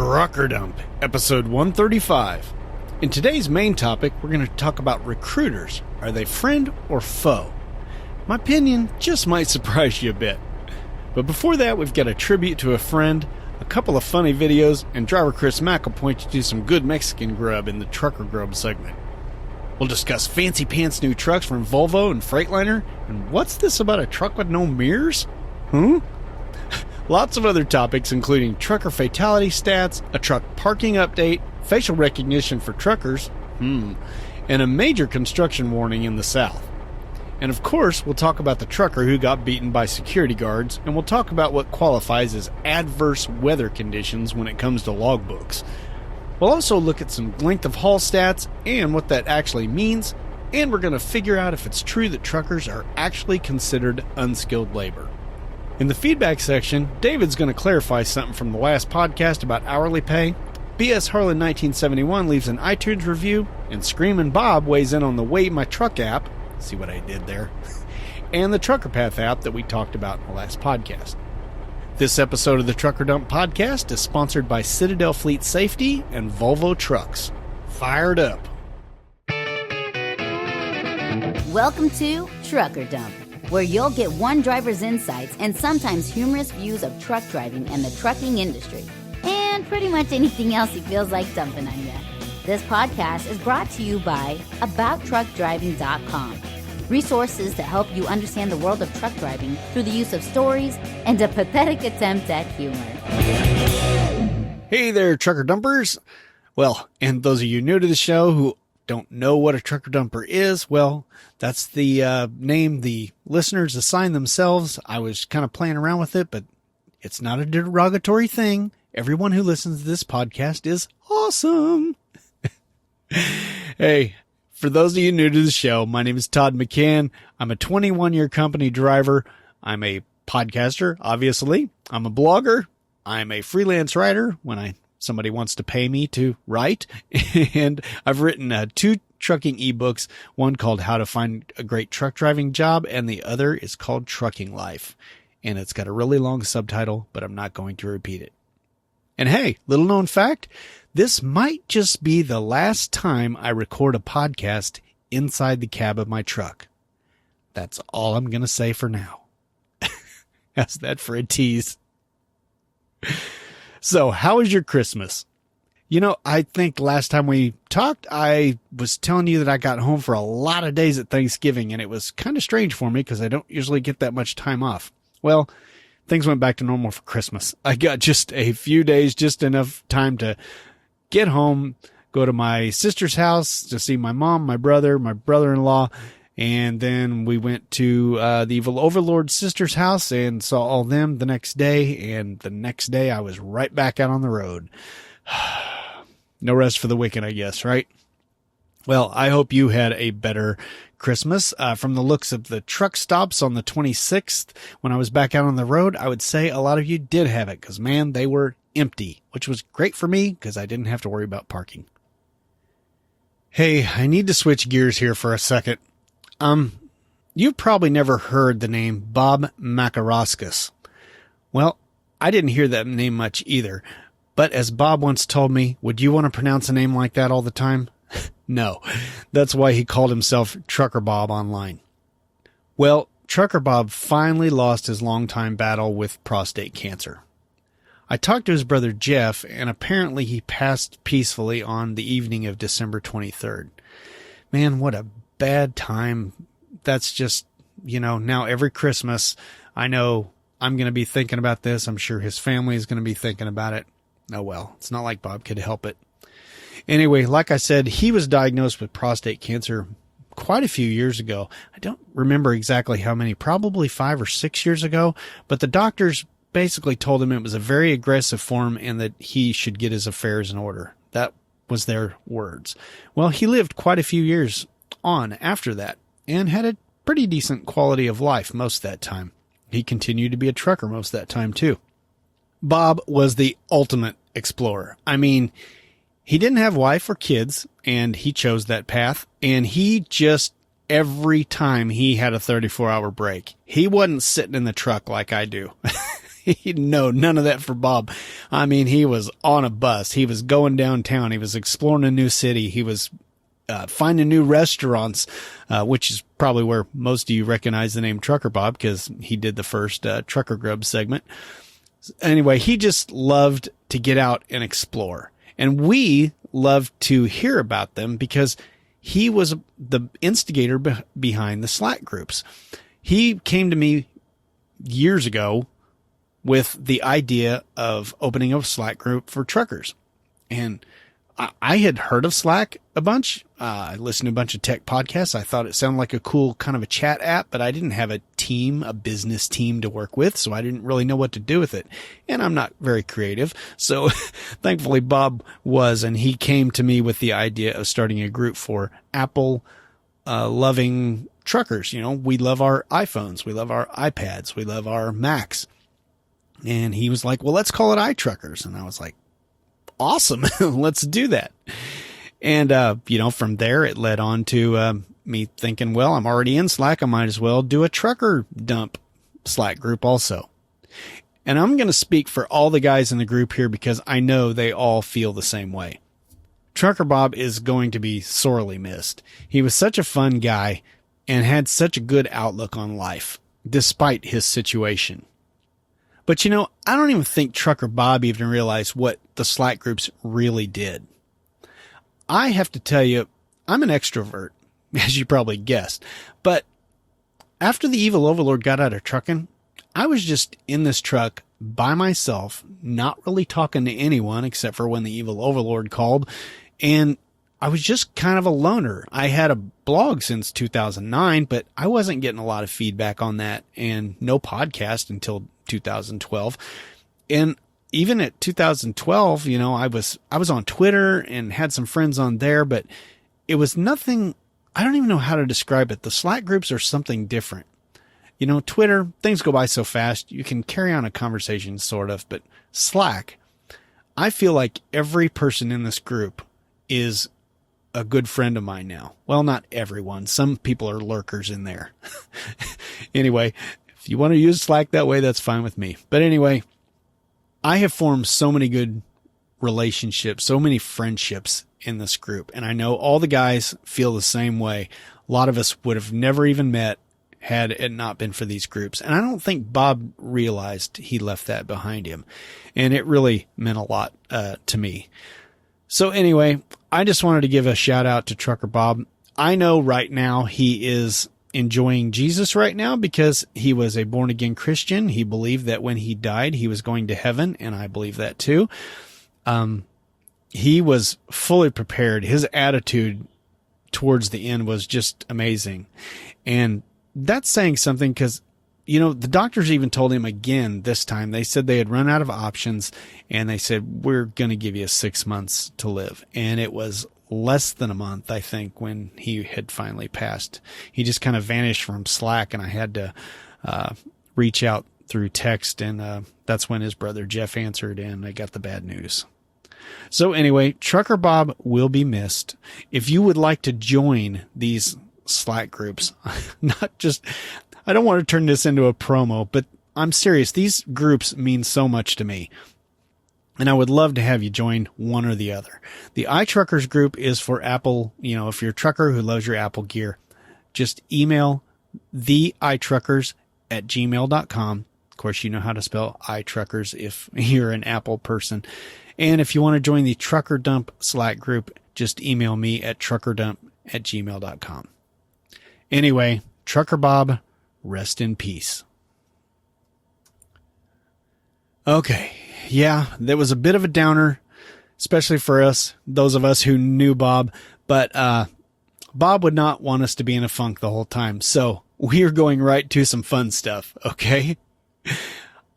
Trucker Dump, episode 135. In today's main topic, we're going to talk about recruiters. Are they friend or foe? My opinion just might surprise you a bit. But before that, we've got a tribute to a friend, a couple of funny videos, and DriverChrisMc will point you to some good Mexican grub in the Trucker Grub segment. We'll discuss fancy pants new trucks from Volvo and Freightliner, and what's this about a truck with no mirrors? Lots of other topics, including trucker fatality stats, a truck parking update, facial recognition for truckers, and a major construction warning in the South. And of course, we'll talk about the trucker who got beaten by security guards, and we'll talk about what qualifies as adverse weather conditions when it comes to logbooks. We'll also look at some length of haul stats and what that actually means, and we're going to figure out if it's true that truckers are actually considered unskilled labor. In the feedback section, David's going to clarify something from the last podcast about hourly pay. BS Harlan 1971 leaves an iTunes review, and Screamin' Bob weighs in on the Weigh My Truck app, see what I did there, and the Trucker Path app that we talked about in the last podcast. This episode of the Trucker Dump podcast is sponsored by Citadel Fleet Safety and Volvo Trucks. Fired up. Welcome to Trucker Dump, where you'll get one driver's insights and sometimes humorous views of truck driving and the trucking industry, and pretty much anything else he feels like dumping on you. This podcast is brought to you by AboutTruckDriving.com, resources to help you understand the world of truck driving through the use of stories and a pathetic attempt at humor. Hey there, Trucker Dumpers. Well, and those of you new to the show who don't know what a trucker dumper is, well, that's the name the listeners assign themselves. I was kind of playing around with it, but it's not a derogatory thing. Everyone who listens to this podcast is awesome. Hey, for those of you new to the show, my name is Todd McCann. I'm a 21-year company driver. I'm a podcaster, obviously. I'm a blogger. I'm a freelance writer when somebody wants to pay me to write. And I've written 2 trucking ebooks, one called How to Find a Great Truck Driving Job, and the other is called Trucking Life. And it's got a really long subtitle, but I'm not going to repeat it. And hey, little known fact, this might just be the last time I record a podcast inside the cab of my truck. That's all I'm going to say for now. How's that for a tease? So, how was your Christmas? You know, I think last time we talked, I was telling you that I got home for a lot of days at Thanksgiving, and it was kind of strange for me because I don't usually get that much time off. Well, things went back to normal for Christmas. I got just a few days, just enough time to get home, go to my sister's house to see my mom, my brother-in-law, and then we went to the Evil Overlord's sister's house and saw all them the next day, and the next day I was right back out on the road. No rest for the wicked, I guess, right? Well, I hope you had a better Christmas. From the looks of the truck stops on the 26th, when I was back out on the road, I would say a lot of you did have it, because, man, they were empty, which was great for me because I didn't have to worry about parking. Hey, I need to switch gears here for a second. You've probably never heard the name Bob Makaroskas. Well, I didn't hear that name much either, but as Bob once told me, would you want to pronounce a name like that all the time? No, that's why he called himself Trucker Bob online. Well, Trucker Bob finally lost his longtime battle with prostate cancer. I talked to his brother Jeff, and apparently he passed peacefully on the evening of December 23rd. Man, what a bad time. That's just, now every Christmas, I know I'm going to be thinking about this. I'm sure his family is going to be thinking about it. Oh well, it's not like Bob could help it. Anyway, like I said, he was diagnosed with prostate cancer quite a few years ago. I don't remember exactly how many, probably 5 or 6 years ago, but the doctors basically told him it was a very aggressive form and that he should get his affairs in order. That was their words. Well, he lived quite a few years on after that and had a pretty decent quality of life most of that time. He continued to be a trucker most of that time too. Bob was the ultimate explorer. I mean, he didn't have wife or kids, and he chose that path, and he just, every time he had a 34-hour break, he wasn't sitting in the truck like I do. No, none of that for Bob. I mean, he was on a bus. He was going downtown. He was exploring a new city. He was finding new restaurants, which is probably where most of you recognize the name Trucker Bob, because he did the first Trucker Grub segment. Anyway, he just loved to get out and explore. And we loved to hear about them because he was the instigator behind the Slack groups. He came to me years ago with the idea of opening a Slack group for truckers. And I had heard of Slack a bunch. I listened to a bunch of tech podcasts. I thought it sounded like a cool kind of a chat app, but I didn't have a business team to work with, so I didn't really know what to do with it. And I'm not very creative. So thankfully Bob was, and he came to me with the idea of starting a group for Apple loving truckers. You know, we love our iPhones. We love our iPads. We love our Macs. And he was like, well, let's call it iTruckers. And I was like, awesome. Let's do that. And, from there, it led on to me thinking, well, I'm already in Slack. I might as well do a trucker dump Slack group also. And I'm going to speak for all the guys in the group here because I know they all feel the same way. Trucker Bob is going to be sorely missed. He was such a fun guy and had such a good outlook on life, despite his situation. But I don't even think Trucker Bob even realized what the Slack groups really did. I have to tell you, I'm an extrovert, as you probably guessed. But after the evil overlord got out of trucking, I was just in this truck by myself, not really talking to anyone except for when the evil overlord called. And I was just kind of a loner. I had a blog since 2009, but I wasn't getting a lot of feedback on that, and no podcast until 2012. And even at 2012, I was on Twitter and had some friends on there, but it was nothing. I don't even know how to describe it. The Slack groups are something different. Twitter, things go by so fast. You can carry on a conversation sort of, but Slack, I feel like every person in this group is a good friend of mine now. Well, not everyone. Some people are lurkers in there. Anyway, if you want to use Slack that way, that's fine with me. But anyway, I have formed so many good relationships, so many friendships in this group. And I know all the guys feel the same way. A lot of us would have never even met had it not been for these groups. And I don't think Bob realized he left that behind him. And it really meant a lot to me. So anyway, I just wanted to give a shout out to Trucker Bob. I know right now he is enjoying Jesus right now because he was a born again Christian. He believed that when he died, he was going to heaven. And I believe that too. He was fully prepared. His attitude towards the end was just amazing. And that's saying something because, the doctors even told him again this time. They said they had run out of options and they said, we're going to give you 6 months to live. And it was less than a month, I think, when he had finally passed. He just kind of vanished from Slack, and I had to reach out through text, and that's when his brother Jeff answered, and I got the bad news. So anyway, Trucker Bob will be missed. If you would like to join these Slack groups, I don't want to turn this into a promo, but I'm serious. These groups mean so much to me. And I would love to have you join one or the other. The iTruckers group is for Apple. If you're a trucker who loves your Apple gear, just email theiTruckers@gmail.com. Of course, you know how to spell iTruckers if you're an Apple person. And if you want to join the Trucker Dump Slack group, just email me at truckerdump@gmail.com. Anyway, Trucker Bob, rest in peace. Okay. Yeah, that was a bit of a downer, especially for us, those of us who knew Bob. But Bob would not want us to be in a funk the whole time. So we are going right to some fun stuff, okay?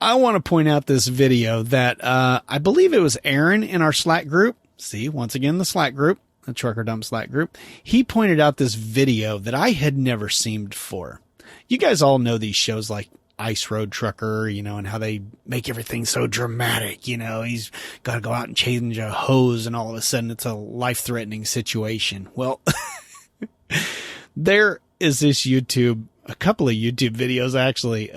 I want to point out this video that I believe it was Aaron in our Slack group. See, once again, the Slack group, the Trucker Dump Slack group. He pointed out this video that I had never seen before. You guys all know these shows like Ice Road Trucker, and how they make everything so dramatic. He's got to go out and change a hose and all of a sudden it's a life-threatening situation. Well, there is this a couple of YouTube videos actually,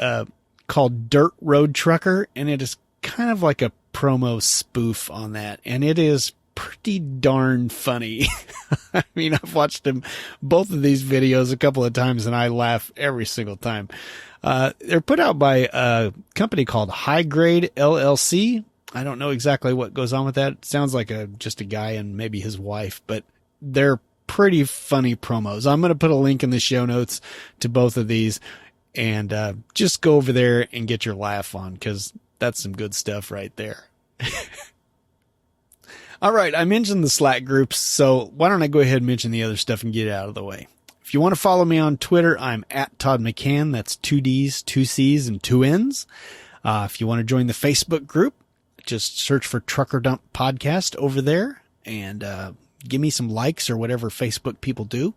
called Dirt Road Trucker, and it is kind of like a promo spoof on that, and it is pretty darn funny. I mean, I've watched both of these videos a couple of times, and I laugh every single time. They're put out by a company called High Grade LLC. I don't know exactly what goes on with that. It sounds like just a guy and maybe his wife, but they're pretty funny promos. I'm going to put a link in the show notes to both of these, and just go over there and get your laugh on, because that's some good stuff right there. All right, I mentioned the Slack groups, so why don't I go ahead and mention the other stuff and get it out of the way. If you want to follow me on Twitter, I'm at Todd McCann. That's 2 D's, 2 C's, and 2 N's. If you want to join the Facebook group, just search for Trucker Dump Podcast over there, and give me some likes or whatever Facebook people do.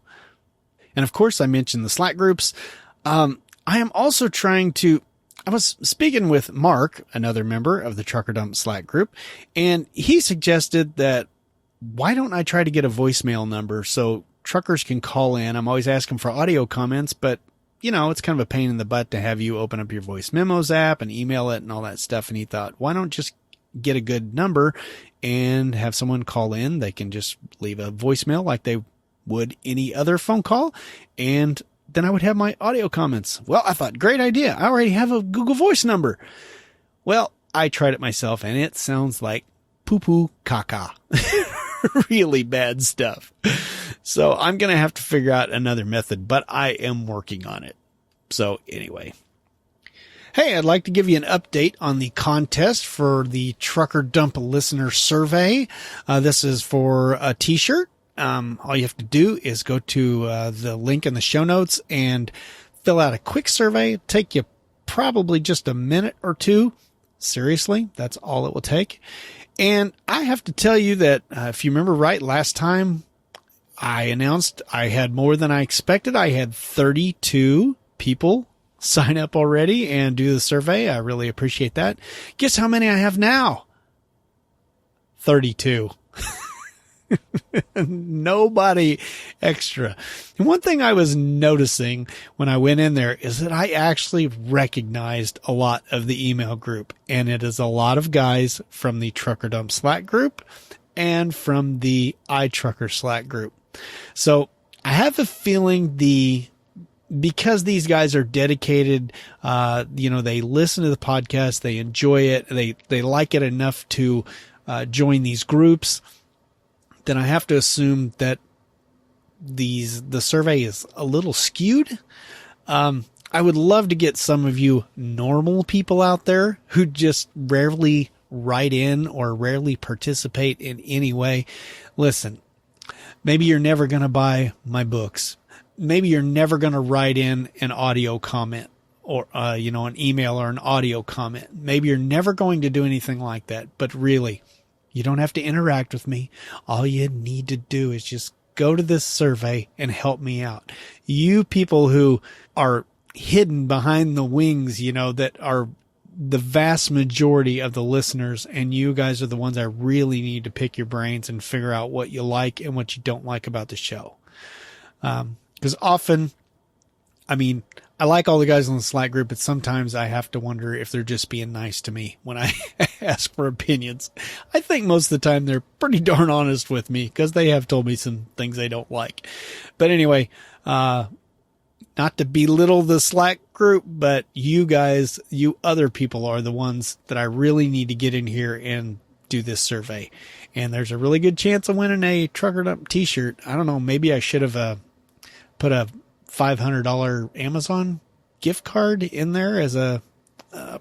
And of course, I mentioned the Slack groups. I am also I was speaking with Mark, another member of the Trucker Dump Slack group, and he suggested that why don't I try to get a voicemail number so truckers can call in. I'm always asking for audio comments, but it's kind of a pain in the butt to have you open up your voice memos app and email it and all that stuff. And he thought, why don't just get a good number and have someone call in? They can just leave a voicemail like they would any other phone call, and then I would have my audio comments. Well, I thought, great idea. I already have a Google Voice number. Well, I tried it myself, and it sounds like poo-poo caca. Really bad stuff. So I'm going to have to figure out another method, but I am working on it. So anyway. Hey, I'd like to give you an update on the contest for the Trucker Dump Listener Survey. This is for a t-shirt. All you have to do is go to the link in the show notes and fill out a quick survey. It'll take you probably just a minute or two. Seriously, that's all it will take. And I have to tell you that if you remember right, last time I announced I had more than I expected. I had 32 people sign up already and do the survey. I really appreciate that. Guess how many I have now? 32. Nobody extra. And one thing I was noticing when I went in there is that I actually recognized a lot of the email group, and it is a lot of guys from the Trucker Dump Slack group and from the iTrucker Slack group. So I have a feeling because these guys are dedicated, they listen to the podcast, they enjoy it, they like it enough to join these groups, then I have to assume that the survey is a little skewed. I would love to get some of you normal people out there who just rarely write in or rarely participate in any way. Listen, maybe you're never going to buy my books. Maybe you're never going to write in an audio comment or, an email or an audio comment. Maybe you're never going to do anything like that, but really, you don't have to interact with me. All you need to do is just go to this survey and help me out. You people who are hidden behind the wings, that are the vast majority of the listeners, and you guys are the ones I really need to pick your brains and figure out what you like and what you don't like about the show. Because often, I like all the guys on the Slack group, but sometimes I have to wonder if they're just being nice to me when I ask for opinions. I think most of the time they're pretty darn honest with me because they have told me some things they don't like. But anyway, not to belittle the Slack group, but you guys, you other people are the ones that I really need to get in here and do this survey. And there's a really good chance of winning a Trucker Dump t-shirt. I don't know, maybe I should have put a $500 Amazon gift card in there as a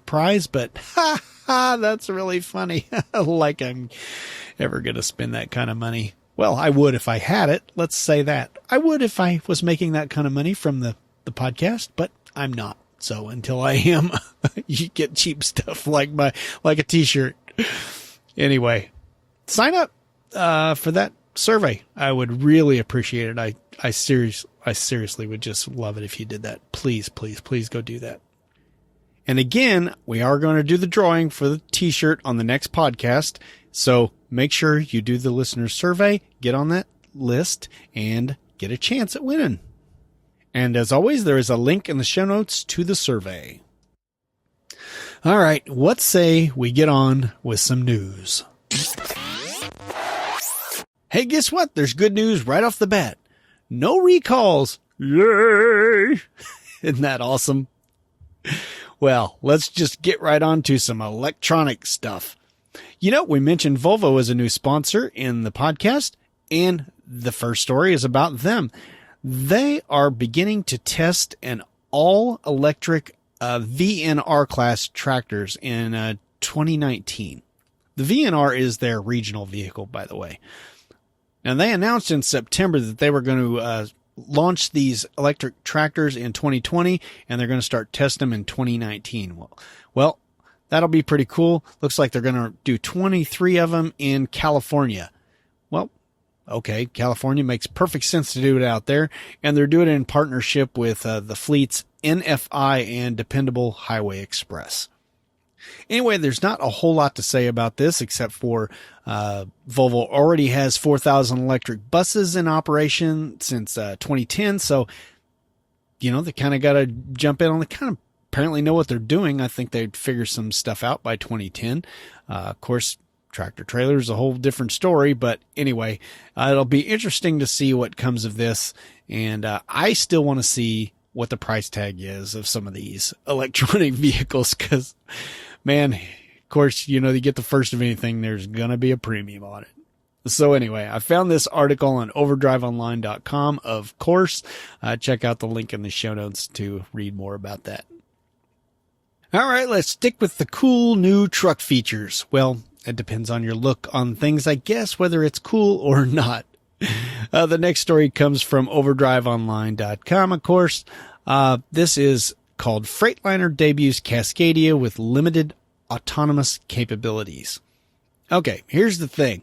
prize, but that's really funny. Like I'm ever going to spend that kind of money. Well, I would if I had it. Let's say that. I would if I was making that kind of money from the podcast, but I'm not. So until I am, you get cheap stuff like a t-shirt. Anyway, sign up for that survey. I would really appreciate it. I seriously would just love it if you did that. Please, please, please go do that. And again, we are going to do the drawing for the t-shirt on the next podcast. So make sure you do the listener survey, get on that list, and get a chance at winning. And as always, there is a link in the show notes to the survey. All right, what say we get on with some news? Hey, guess what? There's good news right off the bat. No recalls. Yay! Isn't that awesome? Well, let's just get right on to some electronic stuff. You know, we mentioned Volvo as a new sponsor in the podcast, and the first story is about them. They are beginning to test an all-electric VNR class tractors in 2019. The VNR is their regional vehicle, by the way. Now, they announced in September that they were going to launch these electric tractors in 2020, and they're going to start testing them in 2019. Well, that'll be pretty cool. Looks like they're going to do 23 of them in California. Well, okay, California makes perfect sense to do it out there, and they're doing it in partnership with the fleets NFI and Dependable Highway Express. Anyway, there's not a whole lot to say about this except for Volvo already has 4,000 electric buses in operation since 2010. So, you know, they kind of got to jump in on the kind of apparently know what they're doing. I think they'd figure some stuff out by 2010. Of course, tractor trailer is a whole different story. But anyway, it'll be interesting to see what comes of this. And I still want to see what the price tag is of some of these electronic vehicles because, man, of course, you know, you get the first of anything, there's going to be a premium on it. So anyway, I found this article on overdriveonline.com, of course. Check out the link in the show notes to read more about that. All right, let's stick with the cool new truck features. Well, it depends on your look on things, I guess, whether it's cool or not. The next story comes from overdriveonline.com, of course. This is called Freightliner Debuts Cascadia with Limited Autonomous Capabilities. Okay, here's the thing.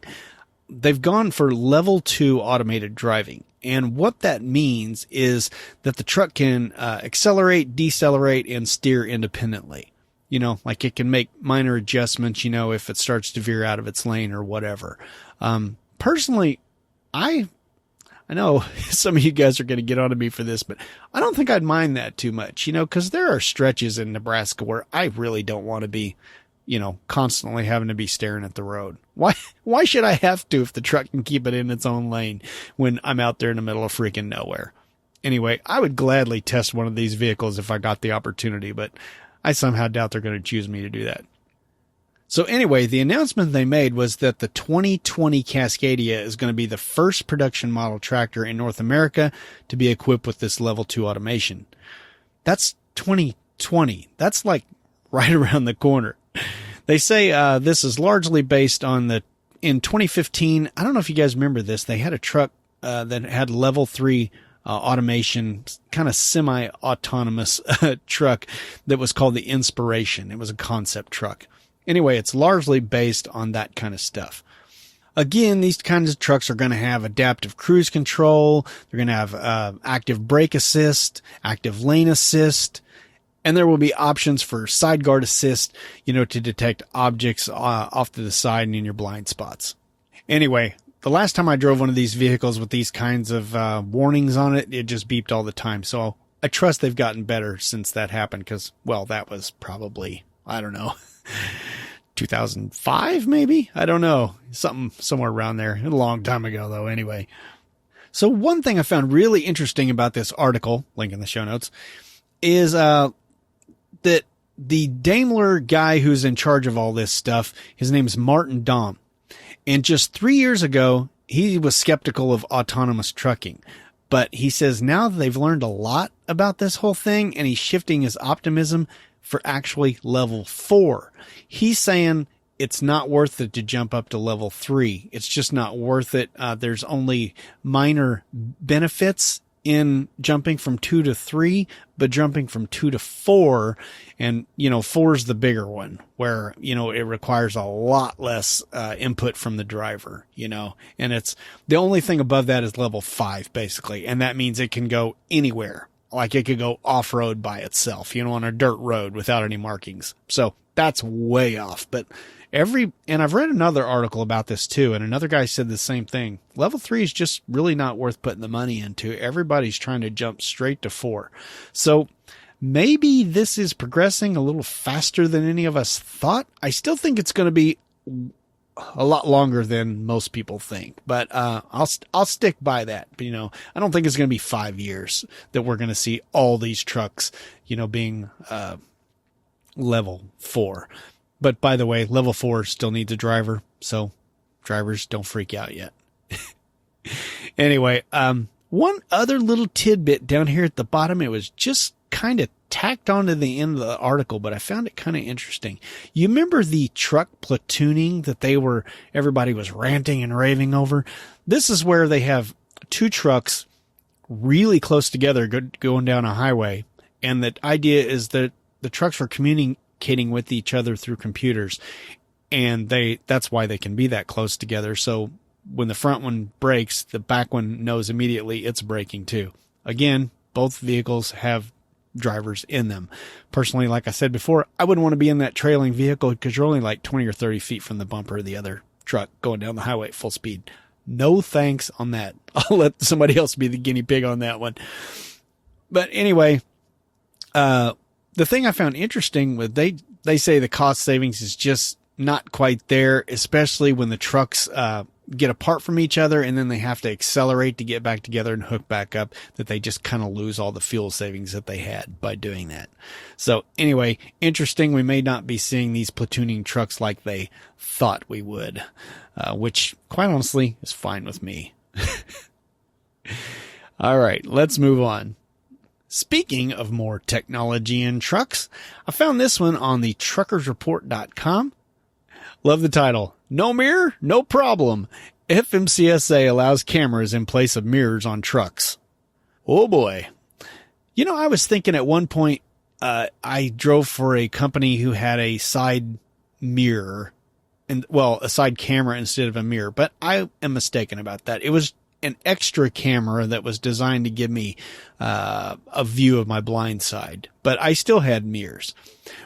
They've gone for level 2 automated driving. And what that means is that the truck can accelerate, decelerate, and steer independently. You know, like it can make minor adjustments, you know, if it starts to veer out of its lane or whatever. Personally, I know some of you guys are going to get on to me for this, but I don't think I'd mind that too much, you know, because there are stretches in Nebraska where I really don't want to be, you know, constantly having to be staring at the road. Why should I have to if the truck can keep it in its own lane when I'm out there in the middle of freaking nowhere? Anyway, I would gladly test one of these vehicles if I got the opportunity, but I somehow doubt they're going to choose me to do that. So anyway, the announcement they made was that the 2020 Cascadia is going to be the first production model tractor in North America to be equipped with this level 2 automation. That's 2020. That's like right around the corner. They say this is largely based on in 2015, I don't know if you guys remember this, they had a truck that had level 3 automation, kind of semi-autonomous truck that was called the Inspiration. It was a concept truck. Anyway, it's largely based on that kind of stuff. Again, these kinds of trucks are going to have adaptive cruise control. They're going to have active brake assist, active lane assist, and there will be options for side guard assist, you know, to detect objects off to the side and in your blind spots. Anyway, the last time I drove one of these vehicles with these kinds of warnings on it, it just beeped all the time. So I trust they've gotten better since that happened because, well, that was probably, I don't know, 2005 maybe? I don't know. Somewhere around there. A long time ago though, anyway. So one thing I found really interesting about this article, link in the show notes, is that the Daimler guy who's in charge of all this stuff, his name is Martin Daum. And just 3 years ago, he was skeptical of autonomous trucking. But he says now that they've learned a lot about this whole thing, and he's shifting his optimism for actually level 4. He's saying it's not worth it to jump up to level 3. It's just not worth it. There's only minor benefits in jumping from 2 to 3, but jumping from 2 to 4, and, you know, 4 is the bigger one where, you know, it requires a lot less input from the driver, you know, and it's the only thing above that is level 5 basically. And that means it can go anywhere. Like it could go off-road by itself, you know, on a dirt road without any markings. So that's way off. But and I've read another article about this too, and another guy said the same thing. Level 3 is just really not worth putting the money into. Everybody's trying to jump straight to 4. So maybe this is progressing a little faster than any of us thought. I still think it's going to be a lot longer than most people think, but I'll stick by that. But, I don't think it's going to be 5 years that we're going to see all these trucks, being level 4. But by the way, level 4 still needs a driver, so drivers, don't freak out yet. Anyway, one other little tidbit down here at the bottom, it was just kind of tacked onto the end of the article, but I found it kind of interesting. You remember the truck platooning that everybody was ranting and raving over? This is where they have 2 trucks really close together going down a highway. And the idea is that the trucks were communicating with each other through computers. And that's why they can be that close together. So when the front one brakes, the back one knows immediately it's braking too. Again, both vehicles have drivers in them. Personally, like I said before, I wouldn't want to be in that trailing vehicle because you're only like 20 or 30 feet from the bumper of the other truck going down the highway at full speed. No thanks on that. I'll let somebody else be the guinea pig on that one. But anyway, the thing I found interesting was they say the cost savings is just not quite there, especially when the trucks get apart from each other and then they have to accelerate to get back together and hook back up, that they just kind of lose all the fuel savings that they had by doing that. So anyway, interesting. We may not be seeing these platooning trucks like they thought we would, which quite honestly is fine with me. All right, let's move on. Speaking of more technology in trucks, I found this one on the truckersreport.com. Love the title. No mirror? No problem. FMCSA allows cameras in place of mirrors on trucks. Oh boy. I was thinking at one point, I drove for a company who had a side mirror a side camera instead of a mirror, but I am mistaken about that. It was an extra camera that was designed to give me a view of my blind side, but I still had mirrors.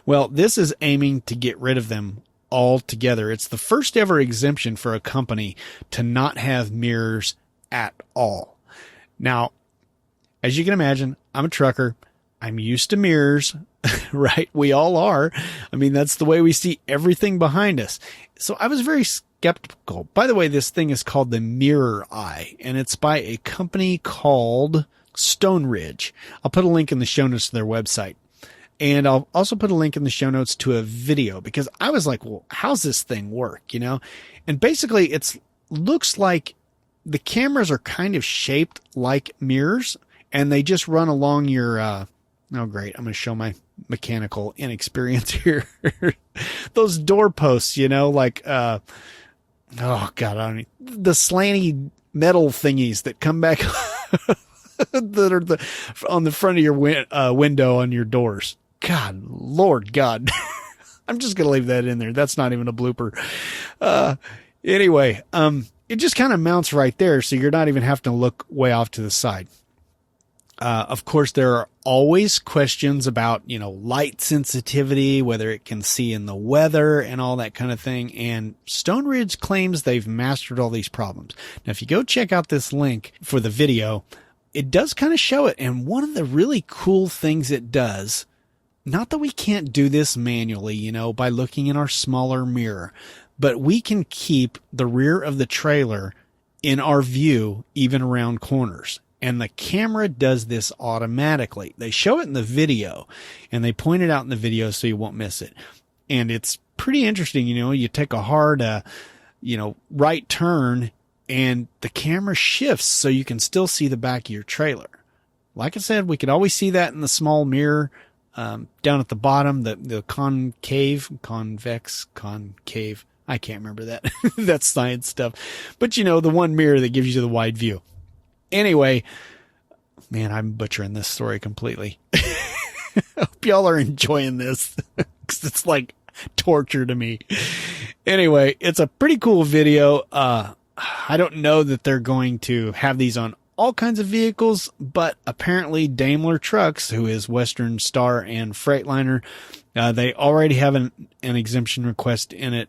Well, this is aiming to get rid of them altogether. It's the first ever exemption for a company to not have mirrors at all. Now, as you can imagine, I'm a trucker. I'm used to mirrors, right? We all are. I mean, that's the way we see everything behind us. So I was very skeptical. By the way, this thing is called the Mirror Eye, and it's by a company called Stone Ridge. I'll put a link in the show notes to their website. And I'll also put a link in the show notes to a video, because I was like, well, how's this thing work? And basically looks like the cameras are kind of shaped like mirrors, and they just run along your, oh great. I'm going to show my mechanical inexperience here. Those doorposts, like, oh God, the slanty metal thingies that come back that are on the front of your window on your doors. God, Lord God. I'm just going to leave that in there. That's not even a blooper. Anyway, it just kind of mounts right there, so you're not even having to look way off to the side. Of course, there are always questions about, light sensitivity, whether it can see in the weather and all that kind of thing. And Stone Ridge claims they've mastered all these problems. Now, if you go check out this link for the video, it does kind of show it. And one of the really cool things it does, not that we can't do this manually, by looking in our smaller mirror, but we can keep the rear of the trailer in our view, even around corners. And the camera does this automatically. They show it in the video, and they point it out in the video so you won't miss it. And it's pretty interesting. You take a hard, right turn, and the camera shifts so you can still see the back of your trailer. Like I said, we could always see that in the small mirror down at the bottom, the convex, concave. I can't remember that. That's science stuff. But the one mirror that gives you the wide view. Anyway, man, I'm butchering this story completely. I hope y'all are enjoying this, because it's like torture to me. Anyway, it's a pretty cool video. I don't know that they're going to have these on all kinds of vehicles, but apparently Daimler Trucks, who is Western Star and Freightliner, they already have an exemption request in it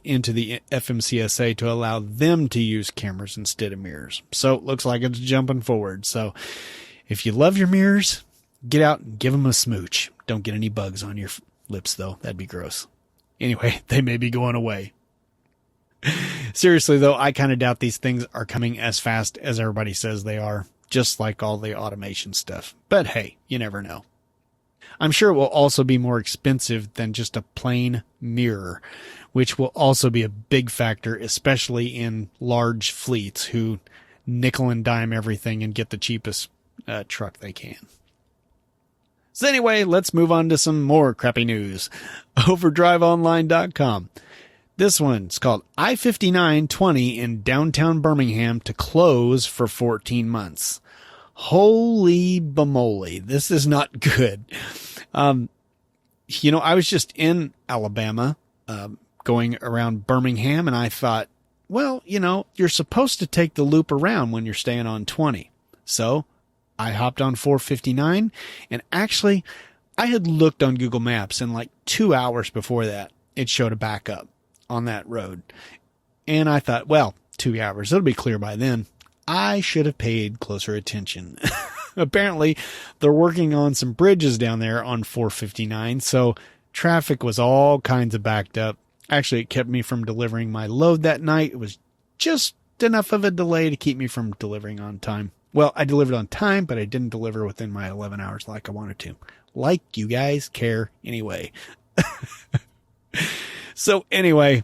into the FMCSA to allow them to use cameras instead of mirrors. So it looks like it's jumping forward. So if you love your mirrors, Get out and give them a smooch. Don't get any bugs on your lips, though. That'd be gross. Anyway, they may be going away. Seriously, though, I kind of doubt these things are coming as fast as everybody says they are, just like all the automation stuff. But hey, you never know. I'm sure it will also be more expensive than just a plain mirror, which will also be a big factor, especially in large fleets who nickel and dime everything and get the cheapest truck they can. So anyway, let's move on to some more crappy news. Overdriveonline.com. This one's called I-5920 in downtown Birmingham to close for 14 months. Holy bemoly, this is not good. I was just in Alabama, going around Birmingham, and I thought, well, you're supposed to take the loop around when you're staying on 20. So I hopped on 459, and actually I had looked on Google Maps, and like 2 hours before that, it showed a backup on that road. And I thought, well, 2 hours, it'll be clear by then. I should have paid closer attention. Apparently, they're working on some bridges down there on 459, so traffic was all kinds of backed up. Actually, it kept me from delivering my load that night. It was just enough of a delay to keep me from delivering on time. Well, I delivered on time, but I didn't deliver within my 11 hours like I wanted to. Like you guys care anyway. So anyway,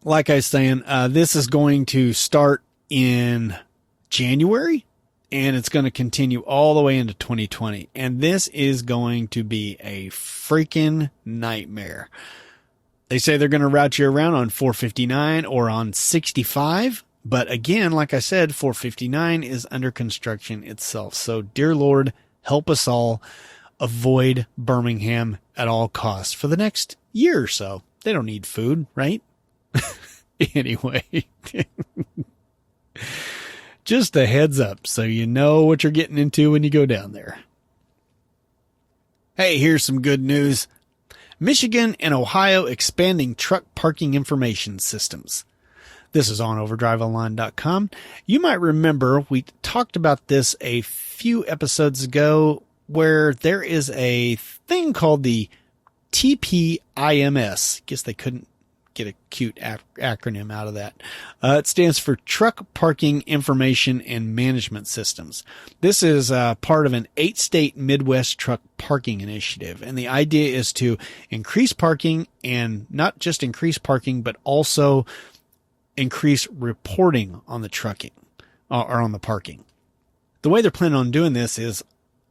like I was saying, this is going to start in January, and it's going to continue all the way into 2020. And this is going to be a freaking nightmare. They say they're going to route you around on 459 or on 65. But again, like I said, 459 is under construction itself. So dear Lord, help us all avoid Birmingham at all costs for the next year or so. They don't need food, right? Anyway, just a heads up so you know what you're getting into when you go down there. Hey, here's some good news. Michigan and Ohio expanding truck parking information systems. This is on overdriveonline.com. You might remember we talked about this a few episodes ago, where there is a thing called the TPIMS. Guess they couldn't get a cute acronym out of that. It stands for Truck Parking Information and Management Systems. This is part of an 8-state Midwest truck parking initiative. And the idea is to increase parking, and not just increase parking, but also increase reporting on the trucking or on the parking. The way they're planning on doing this is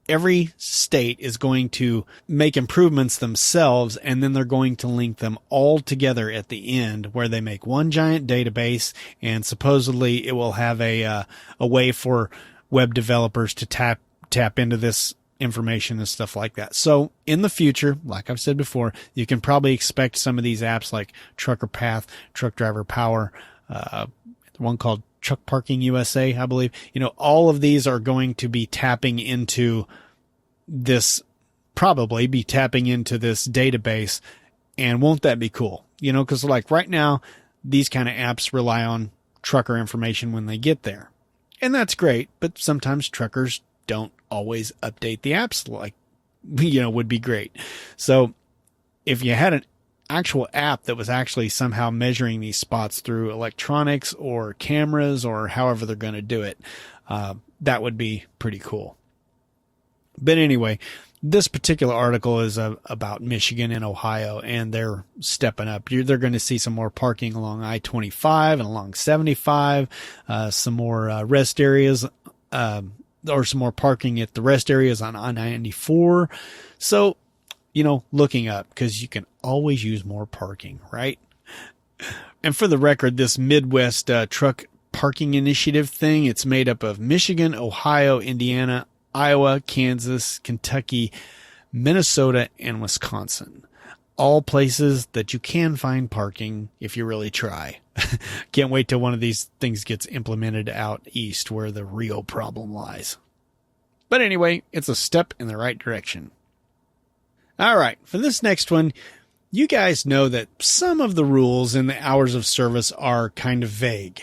every state is going to make improvements themselves, and then they're going to link them all together at the end, where they make one giant database, and supposedly it will have a way for web developers to tap into this information and stuff like that. So in the future, like I've said before, you can probably expect some of these apps like Trucker Path, Truck Driver Power, one called Truck Parking USA, I believe. All of these are going to be tapping into this database. And won't that be cool? Because like right now, these kind of apps rely on trucker information when they get there. And that's great, but sometimes truckers don't always update the apps like, would be great. So if you had an actual app that was actually somehow measuring these spots through electronics or cameras or however they're going to do it, that would be pretty cool. But anyway, this particular article is about Michigan and Ohio, and they're stepping up. They're going to see some more parking along I-25 and along 75, some more rest areas, or some more parking at the rest areas on I-94. So, looking up, because you can always use more parking, right? And for the record, this Midwest truck parking initiative thing, it's made up of Michigan, Ohio, Indiana, Iowa, Kansas, Kentucky, Minnesota, and Wisconsin. All places that you can find parking if you really try. Can't wait till one of these things gets implemented out east where the real problem lies. But anyway, it's a step in the right direction. All right, for this next one, you guys know that some of the rules in the hours of service are kind of vague.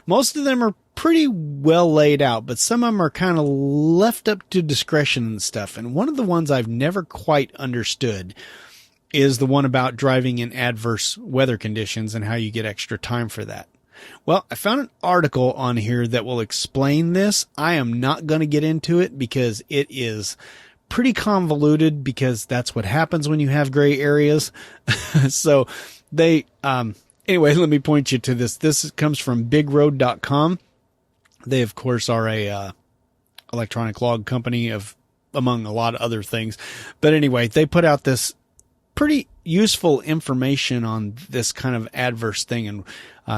Most of them are pretty well laid out, but some of them are kind of left up to discretion and stuff. And one of the ones I've never quite understood is the one about driving in adverse weather conditions and how you get extra time for that. Well, I found an article on here that will explain this. I am not going to get into it because it is pretty convoluted, because that's what happens when you have gray areas. So anyway, let me point you to this. This comes from bigroad.com. They, of course, are a electronic log company among a lot of other things. But anyway, they put out this pretty useful information on this kind of adverse thing. And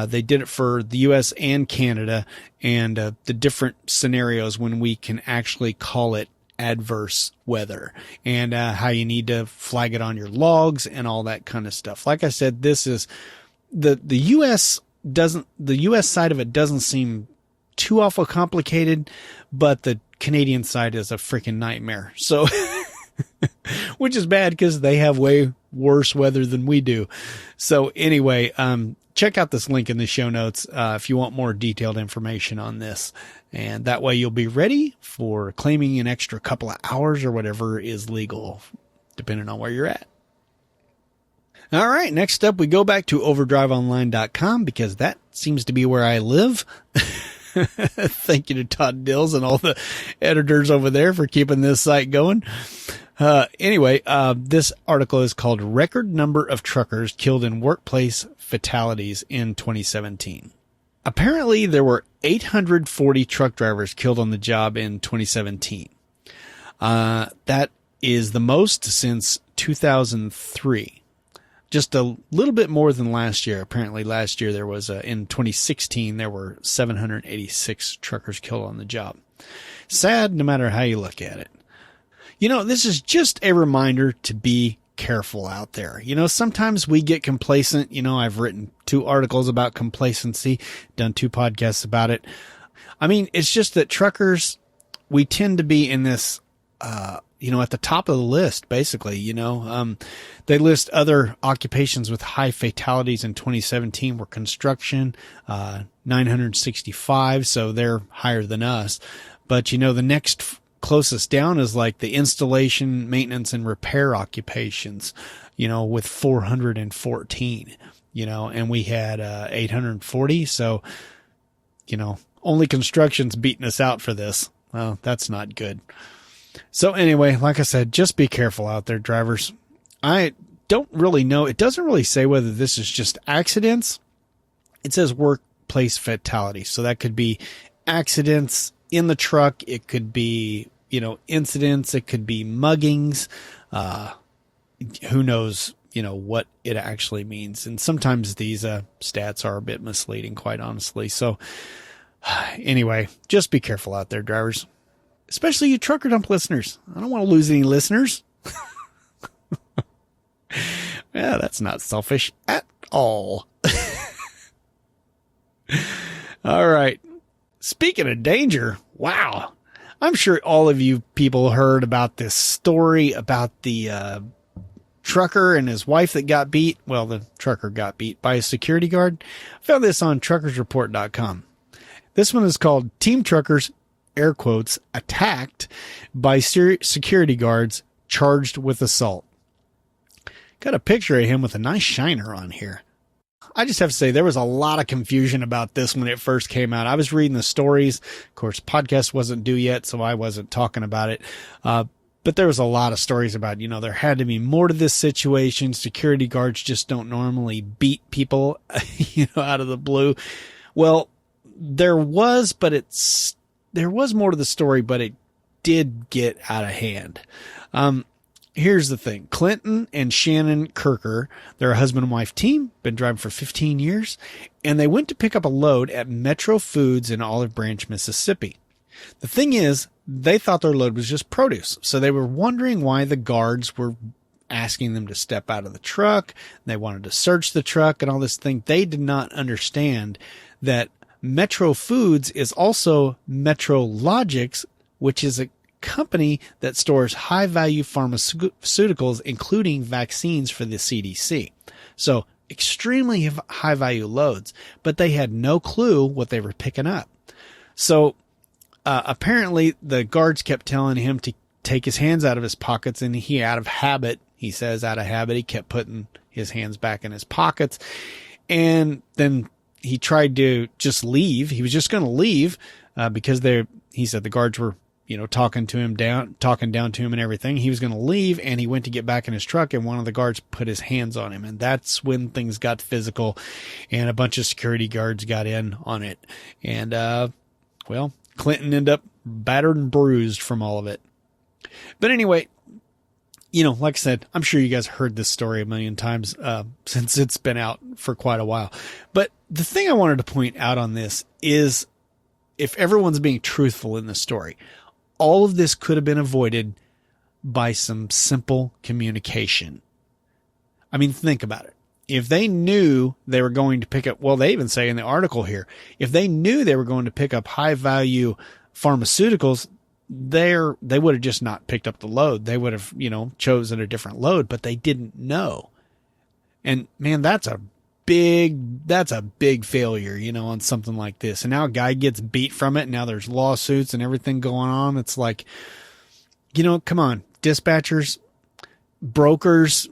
they did it for the U.S. and Canada, and the different scenarios when we can actually call it adverse weather, and how you need to flag it on your logs and all that kind of stuff. Like I said, this is the U.S. side of it doesn't seem too awful complicated, but the Canadian side is a freaking nightmare. So, which is bad because they have way worse weather than we do. So anyway, check out this link in the show notes if you want more detailed information on this. And that way you'll be ready for claiming an extra couple of hours or whatever is legal, depending on where you're at. All right, next up we go back to overdriveonline.com, because that seems to be where I live. Thank you to Todd Dills and all the editors over there for keeping this site going. Anyway, this article is called Record Number of Truckers Killed in Workplace Fatalities in 2017. Apparently, there were 840 truck drivers killed on the job in 2017. That is the most since 2003. Just a little bit more than last year. Apparently last year there was, in 2016, there were 786 truckers killed on the job. Sad no matter how you look at it. You know, this is just a reminder to be careful out there. You know, sometimes we get complacent. You know, I've written 2 articles about complacency, done 2 podcasts about it. I mean, it's just that truckers, we tend to be in this, at the top of the list, basically. They list other occupations with high fatalities in 2017 were construction, 965. So they're higher than us. But, the next closest down is like the installation, maintenance, and repair occupations, with 414, and we had 840. So, only construction's beating us out for this. Well, that's not good. So anyway, like I said, just be careful out there, drivers. I don't really know. It doesn't really say whether this is just accidents. It says workplace fatalities. So that could be accidents in the truck. It could be, incidents. It could be muggings. Who knows, what it actually means. And sometimes these stats are a bit misleading, quite honestly. So anyway, just be careful out there, drivers. Especially you Trucker Dump listeners. I don't want to lose any listeners. Yeah, that's not selfish at all. All right. Speaking of danger, wow. I'm sure all of you people heard about this story about the trucker and his wife that got beat. Well, the trucker got beat by a security guard. I found this on truckersreport.com. This one is called Team Truckers, air quotes, attacked by security guards charged with assault. Got a picture of him with a nice shiner on here. I just have to say there was a lot of confusion about this when it first came out. I was reading the stories. Of course, podcast wasn't due yet, so I wasn't talking about it. But there was a lot of stories about, there had to be more to this situation. Security guards just don't normally beat people, out of the blue. Well, there was more to the story, but it did get out of hand. Here's the thing. Clinton and Shannon Kirker, they're a husband and wife team, been driving for 15 years, and they went to pick up a load at Metro Foods in Olive Branch, Mississippi. The thing is, they thought their load was just produce, so they were wondering why the guards were asking them to step out of the truck. They wanted to search the truck and all this thing. They did not understand that Metro Foods is also Metro Logics, which is a company that stores high-value pharmaceuticals, including vaccines for the CDC. So extremely high value loads, but they had no clue what they were picking up. So apparently the guards kept telling him to take his hands out of his pockets, and he, out of habit, he kept putting his hands back in his pockets. And then he tried to just leave. He was just going to leave because he said the guards were, talking down to him and everything. He was going to leave, and he went to get back in his truck, and one of the guards put his hands on him. And that's when things got physical, and a bunch of security guards got in on it. And, Clinton ended up battered and bruised from all of it. But anyway, like I said, I'm sure you guys heard this story a million times since it's been out for quite a while. But the thing I wanted to point out on this is, if everyone's being truthful in the story, all of this could have been avoided by some simple communication. I mean, think about it. If they knew they were going to pick up, well, they even say in the article here, if they knew they were going to pick up high value pharmaceuticals, they would have just not picked up the load. They would have, chosen a different load, but they didn't know. And man, that's a big failure, on something like this. And now a guy gets beat from it. And now there's lawsuits and everything going on. It's like, come on, dispatchers, brokers,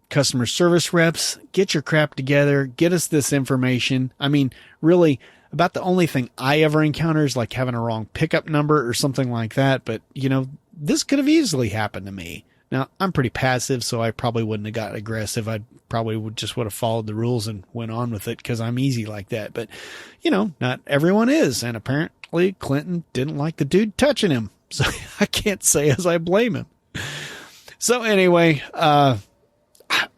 customer service reps, get your crap together, get us this information. I mean, really, about the only thing I ever encounter is like having a wrong pickup number or something like that. But, this could have easily happened to me. Now, I'm pretty passive, so I probably wouldn't have got aggressive. I probably would have followed the rules and went on with it because I'm easy like that. But, not everyone is. And apparently Clinton didn't like the dude touching him. So I can't say as I blame him. So anyway,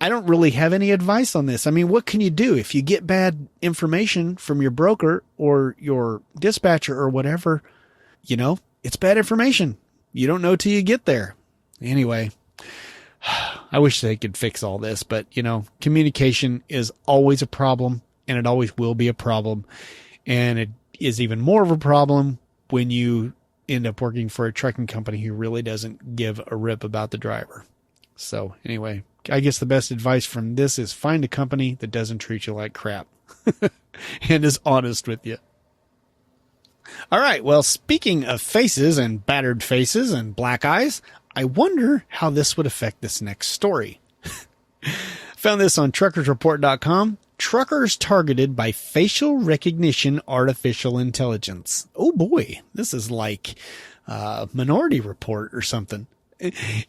I don't really have any advice on this. I mean, what can you do if you get bad information from your broker or your dispatcher or whatever? It's bad information. You don't know till you get there. Anyway, I wish they could fix all this, but communication is always a problem, and it always will be a problem. And it is even more of a problem when you end up working for a trucking company who really doesn't give a rip about the driver. So anyway, I guess the best advice from this is find a company that doesn't treat you like crap and is honest with you. All right. Well, speaking of faces and battered faces and black eyes, I wonder how this would affect this next story. Found this on truckersreport.com. Truckers targeted by facial recognition artificial intelligence. Oh boy, this is like Minority Report or something.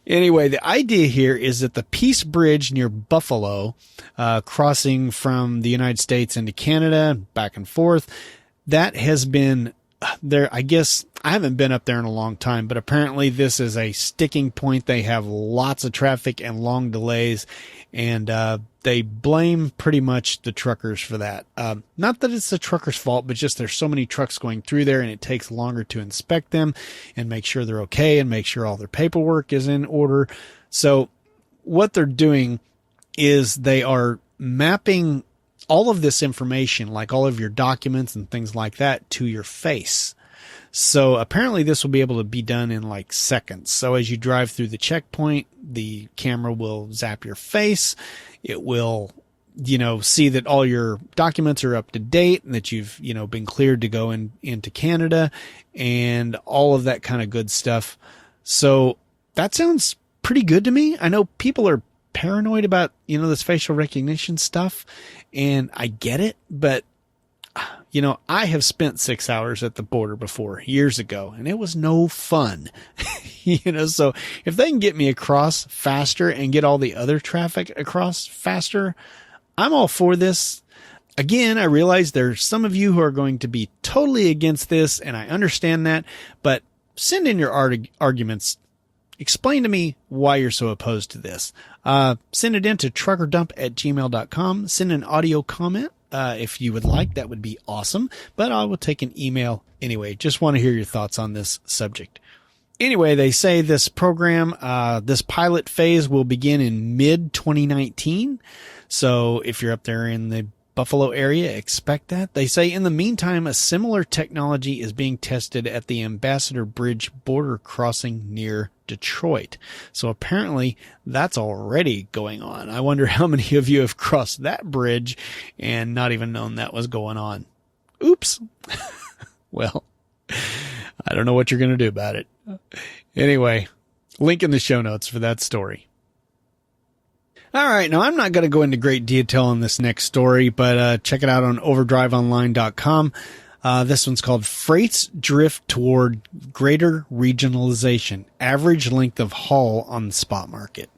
Anyway, the idea here is that the Peace Bridge near Buffalo, crossing from the United States into Canada, back and forth, that has been there. I guess I haven't been up there in a long time, but apparently this is a sticking point. They have lots of traffic and long delays, and they blame pretty much the truckers for that. Not that it's the truckers' fault, but just there's so many trucks going through there, and it takes longer to inspect them and make sure they're okay and make sure all their paperwork is in order. So what they're doing is they are mapping all of this information, like all of your documents and things like that, to your face. So apparently this will be able to be done in like seconds. So as you drive through the checkpoint, the camera will zap your face. It will, see that all your documents are up to date and that you've, been cleared to go into Canada and all of that kind of good stuff. So that sounds pretty good to me. I know people are paranoid about, this facial recognition stuff, and I get it, but I have spent 6 hours at the border before years ago, and it was no fun. So if they can get me across faster and get all the other traffic across faster, I'm all for this. Again, I realize there's some of you who are going to be totally against this, and I understand that, but send in your arguments. Explain to me why you're so opposed to this. Send it in to truckerdump@gmail.com. Send an audio comment. If you would like, that would be awesome, but I will take an email anyway. Just want to hear your thoughts on this subject. Anyway, they say this program, this pilot phase will begin in mid 2019. So if you're up there in the Buffalo area, expect that. They say in the meantime, a similar technology is being tested at the Ambassador Bridge border crossing near Detroit. So apparently that's already going on. I wonder how many of you have crossed that bridge and not even known that was going on. Oops. Well, I don't know what you're going to do about it. Anyway, link in the show notes for that story. All right. Now, I'm not going to go into great detail on this next story, but check it out on overdriveonline.com. This one's called Freight's Drift Toward Greater Regionalization, Average Length of Haul on the Spot Market.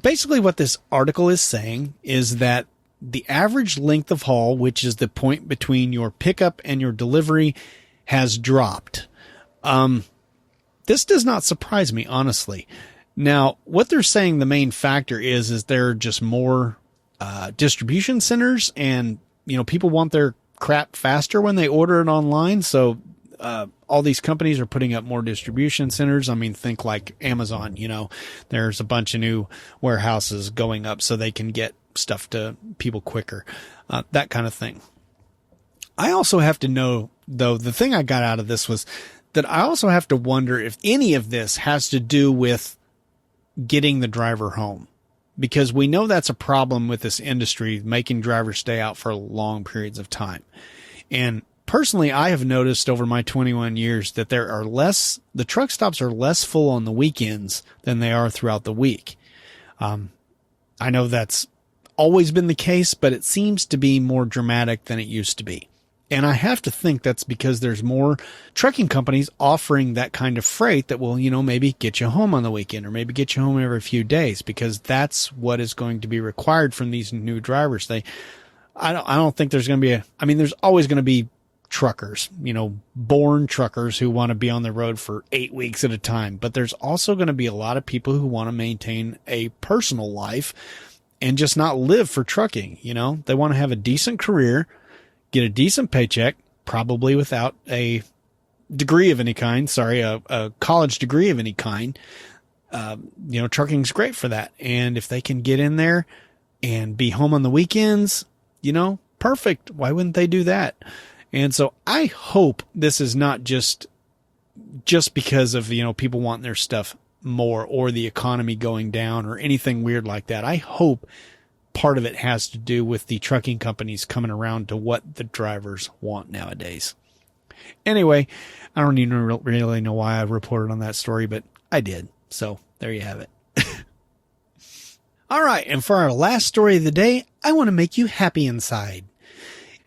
Basically, what this article is saying is that the average length of haul, which is the point between your pickup and your delivery, has dropped. This does not surprise me, honestly. Now, what they're saying the main factor is there are just more distribution centers, and people want their crap faster when they order it online. So all these companies are putting up more distribution centers. I mean, think like Amazon. There's a bunch of new warehouses going up so they can get stuff to people quicker, that kind of thing. I also have to know, though, the thing I got out of this was that I also have to wonder if any of this has to do with getting the driver home, because we know that's a problem with this industry, making drivers stay out for long periods of time. And personally, I have noticed over my 21 years that the truck stops are less full on the weekends than they are throughout the week. I know that's always been the case, but it seems to be more dramatic than it used to be. And I have to think that's because there's more trucking companies offering that kind of freight that will, maybe get you home on the weekend or maybe get you home every few days, because that's what is going to be required from these new drivers. I don't think there's going to be there's always going to be truckers, born truckers who want to be on the road for 8 weeks at a time. But there's also going to be a lot of people who want to maintain a personal life and just not live for trucking. They want to have a decent career, get a decent paycheck, probably without a degree of any kind. A college degree of any kind. Trucking's great for that. And if they can get in there and be home on the weekends, perfect. Why wouldn't they do that? And so I hope this is not just because of, people wanting their stuff more or the economy going down or anything weird like that. I hope part of it has to do with the trucking companies coming around to what the drivers want nowadays. Anyway, I don't even really know why I reported on that story, but I did. So there you have it. All right. And for our last story of the day, I want to make you happy inside.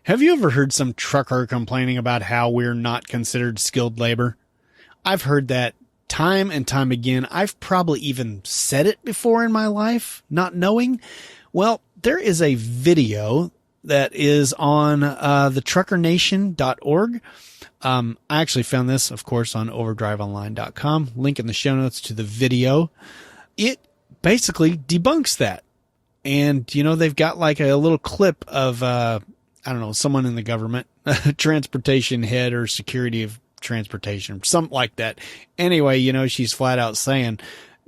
Have you ever heard some trucker complaining about how we're not considered skilled labor? I've heard that time and time again. I've probably even said it before in my life, not knowing. Well, there is a video that is on the truckernation.org. I actually found this, of course, on overdriveonline.com. Link in the show notes to the video. It basically debunks that. And, they've got like a little clip of, someone in the government, transportation head or security of transportation, something like that. Anyway, she's flat out saying,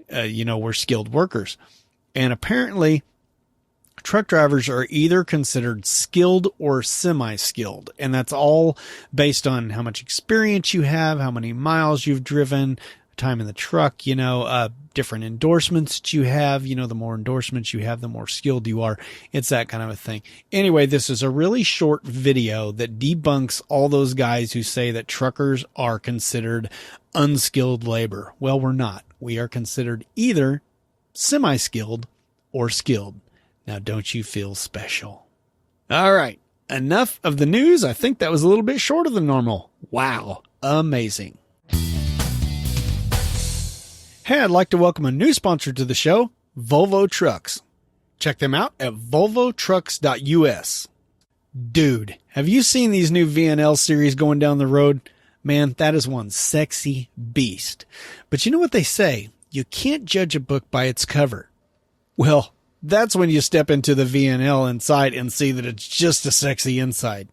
we're skilled workers. And apparently truck drivers are either considered skilled or semi-skilled. And that's all based on how much experience you have, how many miles you've driven, time in the truck, different endorsements that you have. The more endorsements you have, the more skilled you are. It's that kind of a thing. Anyway, this is a really short video that debunks all those guys who say that truckers are considered unskilled labor. Well, we're not. We are considered either semi-skilled or skilled. Now, don't you feel special? All right. Enough of the news. I think that was a little bit shorter than normal. Wow. Amazing. Hey, I'd like to welcome a new sponsor to the show, Volvo Trucks. Check them out at volvotrucks.us. Dude, have you seen these new VNL series going down the road? Man, that is one sexy beast. But you know what they say? You can't judge a book by its cover. Well, that's when you step into the VNL inside and see that it's just a sexy inside.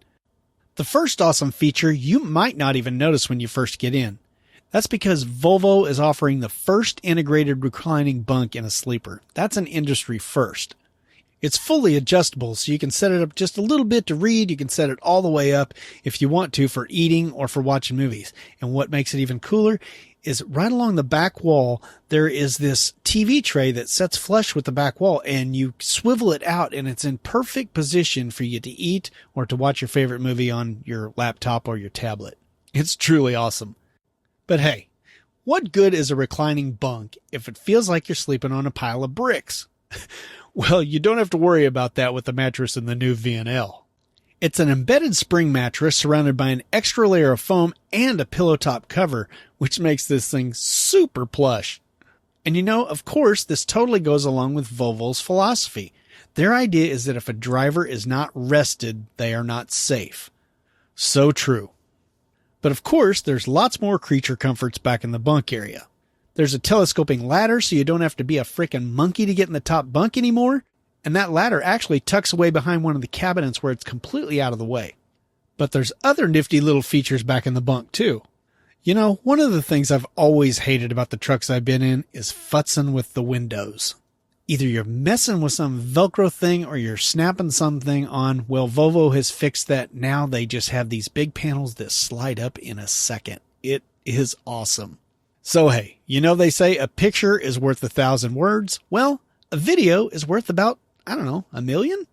The first awesome feature you might not even notice when you first get in. That's because Volvo is offering the first integrated reclining bunk in a sleeper. That's an industry first. It's fully adjustable, so you can set it up just a little bit to read. You can set it all the way up if you want to for eating or for watching movies. And what makes it even cooler is right along the back wall, there is this TV tray that sets flush with the back wall, and you swivel it out, and it's in perfect position for you to eat or to watch your favorite movie on your laptop or your tablet. It's truly awesome. But hey, what good is a reclining bunk if it feels like you're sleeping on a pile of bricks? Well, you don't have to worry about that with the mattress in the new V&L. It's an embedded spring mattress surrounded by an extra layer of foam and a pillow top cover, which makes this thing super plush. And you know, of course, this totally goes along with Volvo's philosophy. Their idea is that if a driver is not rested, they are not safe. So true. But of course, there's lots more creature comforts back in the bunk area. There's a telescoping ladder so you don't have to be a frickin' monkey to get in the top bunk anymore. And that ladder actually tucks away behind one of the cabinets where it's completely out of the way. But there's other nifty little features back in the bunk too. You know, one of the things I've always hated about the trucks I've been in is futzing with the windows. Either you're messing with some Velcro thing or you're snapping something on. Well, Volvo has fixed that. Now they just have these big panels that slide up in a second. It is awesome. So hey, you know they say a picture is worth 1,000 words. Well, a video is worth about, I don't know, 1 million?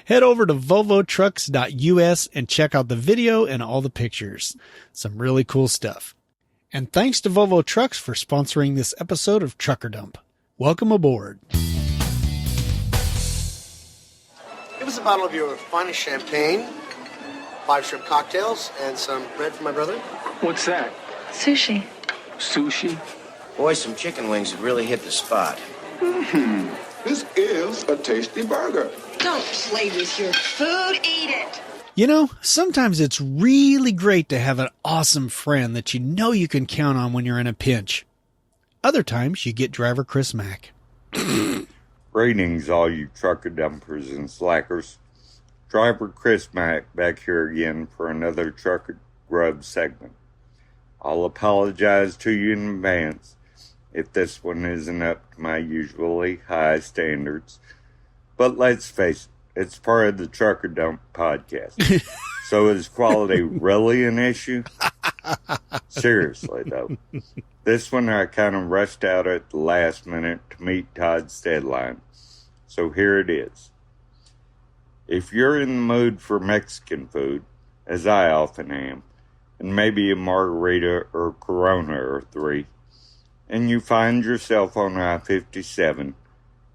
Head over to volvotrucks.us and check out the video and all the pictures. Some really cool stuff. And thanks to Volvo Trucks for sponsoring this episode of Trucker Dump. Welcome aboard. Give us a bottle of your finest champagne, 5 shrimp cocktails, and some bread for my brother. What's that? Sushi. Sushi? Boy, some chicken wings have really hit the spot. This is a tasty burger. Don't play with your food, eat it. You know, sometimes it's really great to have an awesome friend that you know you can count on when you're in a pinch. Other times you get DriverChrisMc. Greetings, all you trucker dumpers and slackers. DriverChrisMc back here again for another Trucker Grub segment. I'll apologize to you in advance if this one isn't up to my usually high standards. But let's face it, it's part of the Trucker Dump podcast. So is quality really an issue? Seriously, though. This one I kind of rushed out at the last minute to meet Todd's deadline. So here it is. If you're in the mood for Mexican food, as I often am, and maybe a margarita or Corona or 3, and you find yourself on I-57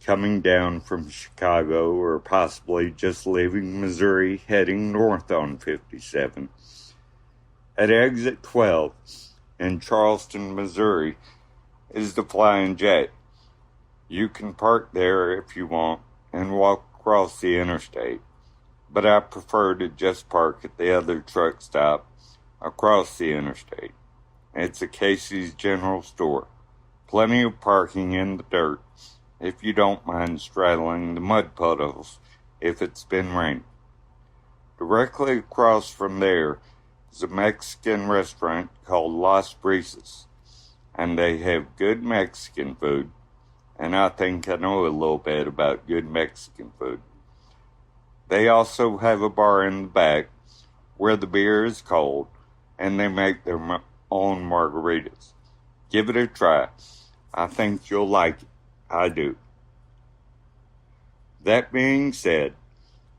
coming down from Chicago or possibly just leaving Missouri heading north on 57, at exit 12 in Charleston, Missouri is the Flying J. You can park there if you want and walk across the interstate, but I prefer to just park at the other truck stop across the interstate. It's a Casey's General Store. Plenty of parking in the dirt if you don't mind straddling the mud puddles if it's been raining. Directly across from there is a Mexican restaurant called Las Brisas, and they have good Mexican food, and I think I know a little bit about good Mexican food. They also have a bar in the back where the beer is cold, and they make their own margaritas. Give it a try. I think you'll like it. I do. That being said,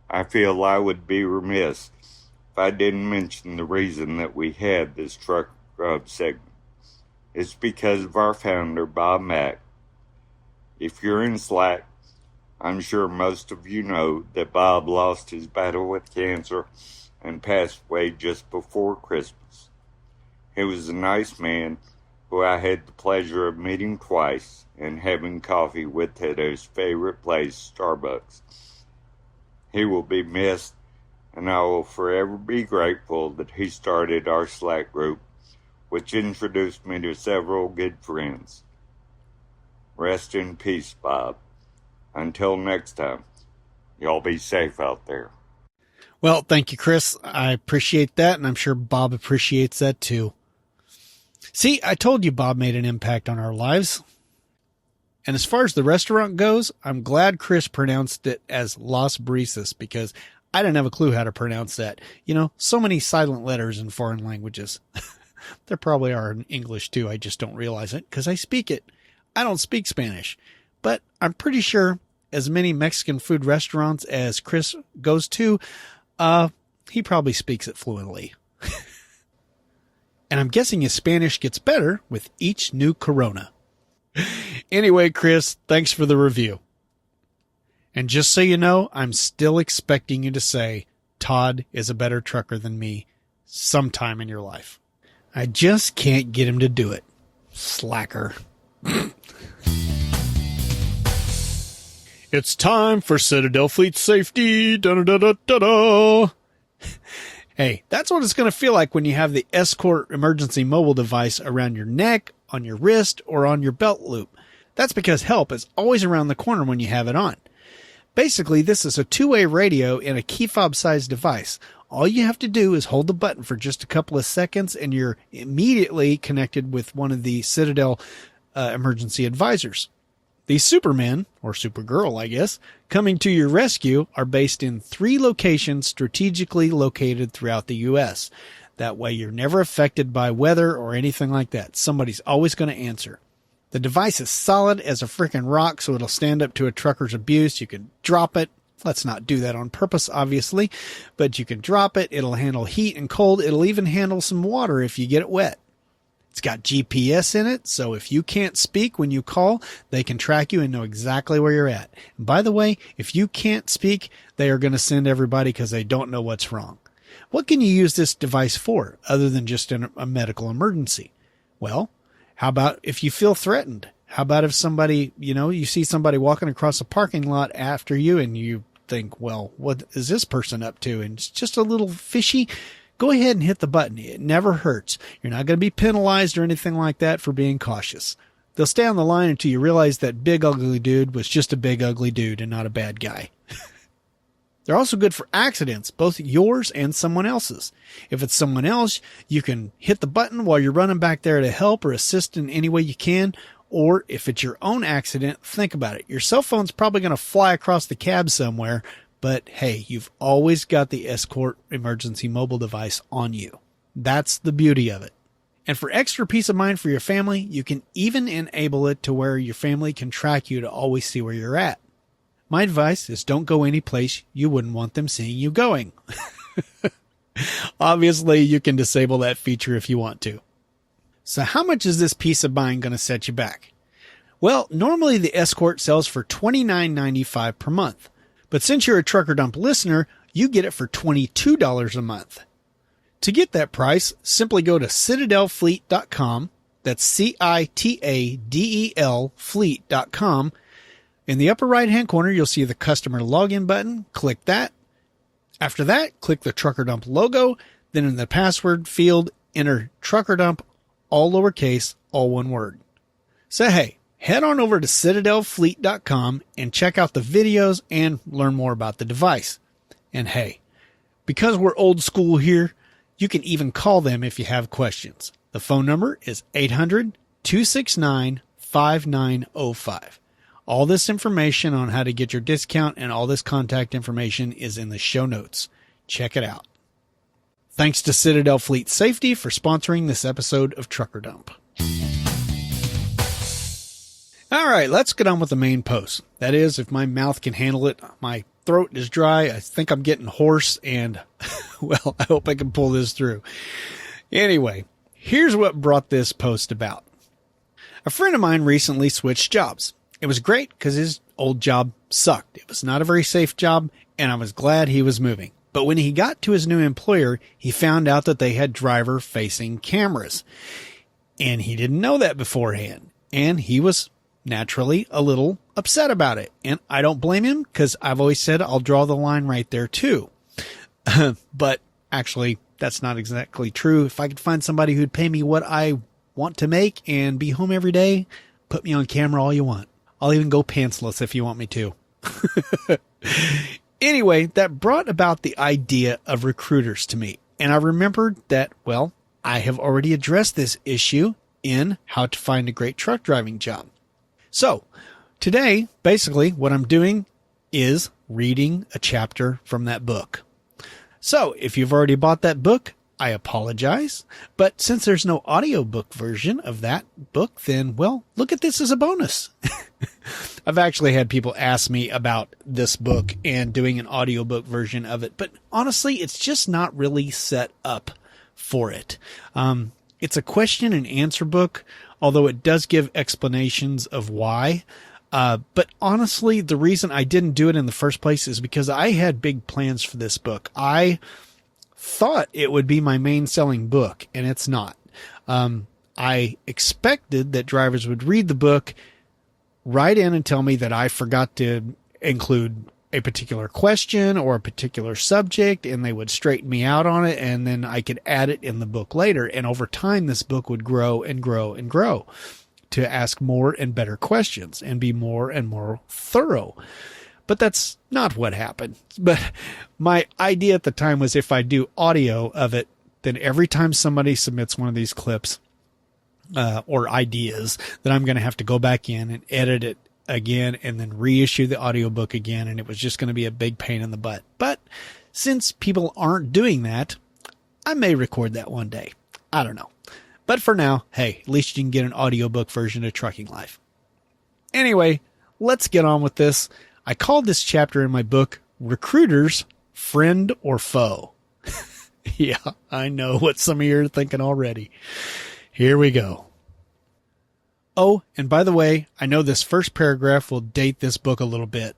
I feel I would be remiss if I didn't mention the reason that we had this Trucker Grub segment. It's because of our founder, Bob Mack. If you're in Slack, I'm sure most of you know that Bob lost his battle with cancer and passed away just before Christmas. He was a nice man who I had the pleasure of meeting twice and having coffee with at his favorite place, Starbucks. He will be missed, and I will forever be grateful that he started our Slack group, which introduced me to several good friends. Rest in peace, Bob. Until next time, y'all be safe out there. Well, thank you, Chris. I appreciate that, and I'm sure Bob appreciates that too. See, I told you Bob made an impact on our lives. And as far as the restaurant goes, I'm glad Chris pronounced it as Las Brisas because I didn't have a clue how to pronounce that. You know, so many silent letters in foreign languages. There probably are in English too. I just don't realize it because I speak it. I don't speak Spanish, but I'm pretty sure as many Mexican food restaurants as Chris goes to, he probably speaks it fluently. And I'm guessing his Spanish gets better with each new Corona. Anyway, Chris, thanks for the review. And just so you know, I'm still expecting you to say Todd is a better trucker than me sometime in your life. I just can't get him to do it. Slacker. It's time for Citadel Fleet Safety. Da-da-da-da-da-da. Hey, that's what it's going to feel like when you have the Escort emergency mobile device around your neck, on your wrist, or on your belt loop. That's because help is always around the corner when you have it on. Basically, this is a two-way radio in a key fob-sized device. All you have to do is hold the button for just a couple of seconds and you're immediately connected with one of the Citadel emergency advisors. These supermen, or supergirl, I guess, coming to your rescue are based in 3 locations strategically located throughout the U.S. That way you're never affected by weather or anything like that. Somebody's always going to answer. The device is solid as a freaking rock, so it'll stand up to a trucker's abuse. You can drop it. Let's not do that on purpose, obviously, but you can drop it. It'll handle heat and cold. It'll even handle some water if you get it wet. It's got GPS in it, so if you can't speak when you call, they can track you and know exactly where you're at. And by the way, if you can't speak, they are going to send everybody because they don't know what's wrong. What can you use this device for other than just in a medical emergency? Well, how about if you feel threatened? How about if somebody, you see somebody walking across a parking lot after you and you think, well, what is this person up to? And it's just a little fishy. Go ahead and hit the button. It never hurts. You're not going to be penalized or anything like that for being cautious. They'll stay on the line until you realize that big ugly dude was just a big ugly dude and not a bad guy. They're also good for accidents, both yours and someone else's. If it's someone else, you can hit the button while you're running back there to help or assist in any way you can. Or if it's your own accident, think about it. Your cell phone's probably going to fly across the cab somewhere, but hey, you've always got the Escort emergency mobile device on you. That's the beauty of it. And for extra peace of mind for your family, you can even enable it to where your family can track you to always see where you're at. My advice is don't go any place you wouldn't want them seeing you going. Obviously, you can disable that feature if you want to. So how much is this peace of mind going to set you back? Well, normally the Escort sells for $29.95 per month. But since you're a Trucker Dump listener, you get it for $22 a month. To get that price, simply go to citadelfleet.com. That's CITADEL fleet.com. In the upper right-hand corner, you'll see the customer login button. Click that. After that, click the Trucker Dump logo. Then in the password field, enter Trucker Dump, all lowercase, all one word. So hey, head on over to citadelfleet.com and check out the videos and learn more about the device. And hey, because we're old school here, you can even call them if you have questions. The phone number is 800-269-5905. All this information on how to get your discount and all this contact information is in the show notes. Check it out. Thanks to Citadel Fleet Safety for sponsoring this episode of Trucker Dump. All right, let's get on with the main post. That is, if my mouth can handle it. My throat is dry. I think I'm getting hoarse, and, well, I hope I can pull this through. Anyway, here's what brought this post about. A friend of mine recently switched jobs. It was great because his old job sucked. It was not a very safe job, and I was glad he was moving. But when he got to his new employer, he found out that they had driver-facing cameras. And he didn't know that beforehand. And he was naturally a little upset about it. And I don't blame him because I've always said I'll draw the line right there too. But actually, that's not exactly true. If I could find somebody who'd pay me what I want to make and be home every day, put me on camera all you want. I'll even go pantsless if you want me to. Anyway, that brought about the idea of recruiters to me. And I remembered that, well, I have already addressed this issue in How to Find a Great Truck Driving Job. So, Today, basically, what I'm doing is reading a chapter from that book. So, if you've already bought that book, I apologize. But since there's no audiobook version of that book, then, well, look at this as a bonus. I've actually had people ask me about this book and doing an audiobook version of it. But honestly, it's just not really set up for it. It's a question and answer book, although it does give explanations of why. But honestly, the reason I didn't do it in the first place is because I had big plans for this book. I thought it would be my main selling book, and it's not. I expected that drivers would read the book, write in and tell me that I forgot to include a particular question or a particular subject, and they would straighten me out on it, and then I could add it in the book later. And over time, this book would grow and grow and grow to ask more and better questions and be more and more thorough. But that's not what happened. But my idea at the time was if I do audio of it, then every time somebody submits one of these clips or ideas, then I'm going to have to go back in and edit it again and then reissue the audiobook again. And it was just going to be a big pain in the butt. But since people aren't doing that, I may record that one day. I don't know. But for now, hey, at least you can get an audiobook version of Trucking Life. Anyway, let's get on with this. I called this chapter in my book, Recruiters, Friend or Foe. Yeah, I know what some of you are thinking already. Here we go. Oh, and by the way, I know this first paragraph will date this book a little bit.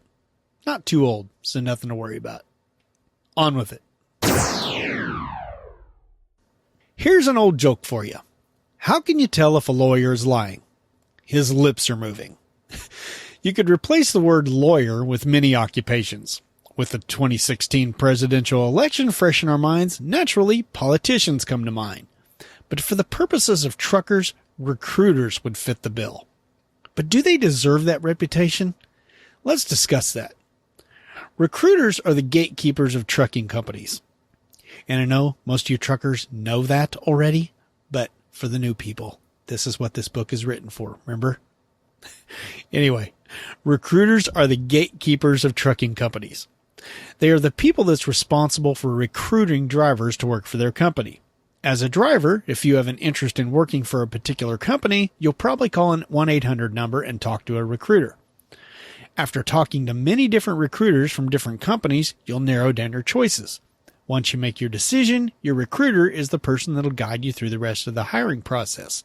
Not too old, so nothing to worry about. On with it. Here's an old joke for you. How can you tell if a lawyer is lying? His lips are moving. You could replace the word lawyer with many occupations. With the 2016 presidential election fresh in our minds, naturally, politicians come to mind. But for the purposes of truckers, recruiters would fit the bill. But do they deserve that reputation? Let's discuss that. Recruiters are the gatekeepers of trucking companies. And I know most of you truckers know that already, but for the new people, this is what this book is written for, remember? Anyway, recruiters are the gatekeepers of trucking companies. They are the people that's responsible for recruiting drivers to work for their company. As a driver, if you have an interest in working for a particular company, you'll probably call an 1-800 number and talk to a recruiter. After talking to many different recruiters from different companies, you'll narrow down your choices. Once you make your decision, your recruiter is the person that'll guide you through the rest of the hiring process.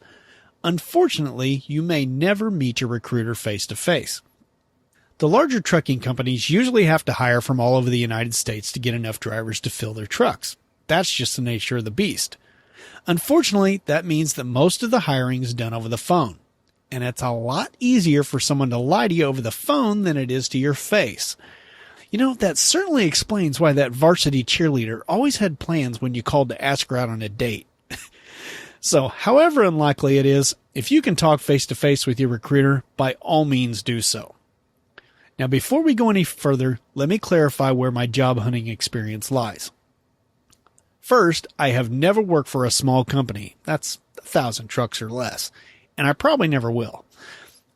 Unfortunately, you may never meet your recruiter face to face. The larger trucking companies usually have to hire from all over the United States to get enough drivers to fill their trucks. That's just the nature of the beast. Unfortunately, that means that most of the hiring is done over the phone. And it's a lot easier for someone to lie to you over the phone than it is to your face. You know, that certainly explains why that varsity cheerleader always had plans when you called to ask her out on a date. So, however unlikely it is, if you can talk face-to-face with your recruiter, by all means do so. Now, before we go any further, let me clarify where my job hunting experience lies. First, I have never worked for a small company. That's 1,000 trucks or less. And I probably never will.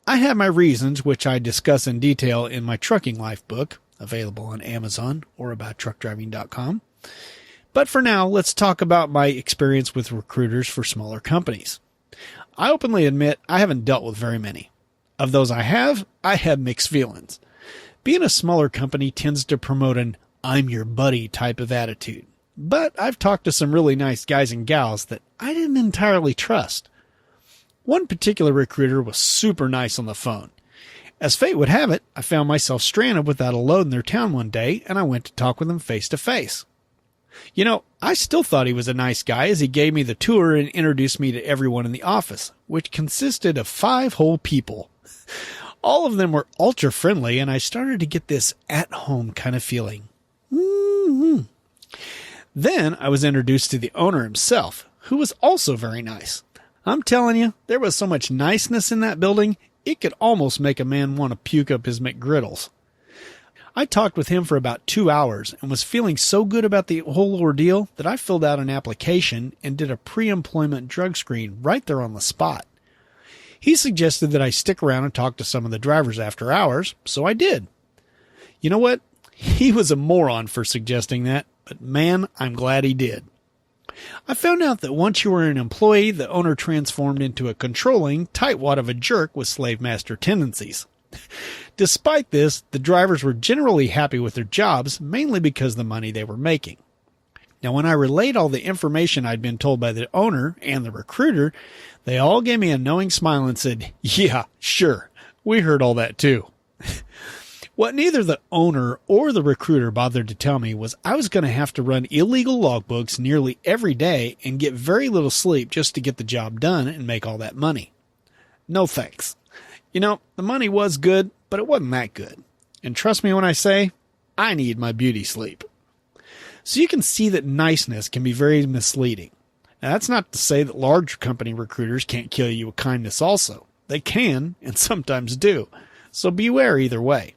I have my reasons, which I discuss in detail in my Trucking Life book, available on Amazon or abouttruckdriving.com. But for now, let's talk about my experience with recruiters for smaller companies. I openly admit I haven't dealt with very many. Of those I have mixed feelings. Being a smaller company tends to promote an I'm your buddy type of attitude. But I've talked to some really nice guys and gals that I didn't entirely trust. One particular recruiter was super nice on the phone. As fate would have it, I found myself stranded without a load in their town one day, and I went to talk with him face to face. You know, I still thought he was a nice guy as he gave me the tour and introduced me to everyone in the office, which consisted of 5 whole people. All of them were ultra friendly, and I started to get this at-home kind of feeling. Then I was introduced to the owner himself, who was also very nice. I'm telling you, there was so much niceness in that building, it could almost make a man want to puke up his McGriddles. I talked with him for about 2 hours and was feeling so good about the whole ordeal that I filled out an application and did a pre-employment drug screen right there on the spot. He suggested that I stick around and talk to some of the drivers after hours, so I did. You know what? He was a moron for suggesting that, but man, I'm glad he did. I found out that once you were an employee, the owner transformed into a controlling, tightwad of a jerk with slave master tendencies. Despite this, the drivers were generally happy with their jobs, mainly because of the money they were making. Now, when I relayed all the information I'd been told by the owner and the recruiter, they all gave me a knowing smile and said, "Yeah, sure, we heard all that too." What neither the owner or the recruiter bothered to tell me was I was going to have to run illegal logbooks nearly every day and get very little sleep just to get the job done and make all that money. No thanks. You know, the money was good, but it wasn't that good. And trust me when I say, I need my beauty sleep. So you can see that niceness can be very misleading. Now, that's not to say that large company recruiters can't kill you with kindness also. They can, and sometimes do. So beware either way.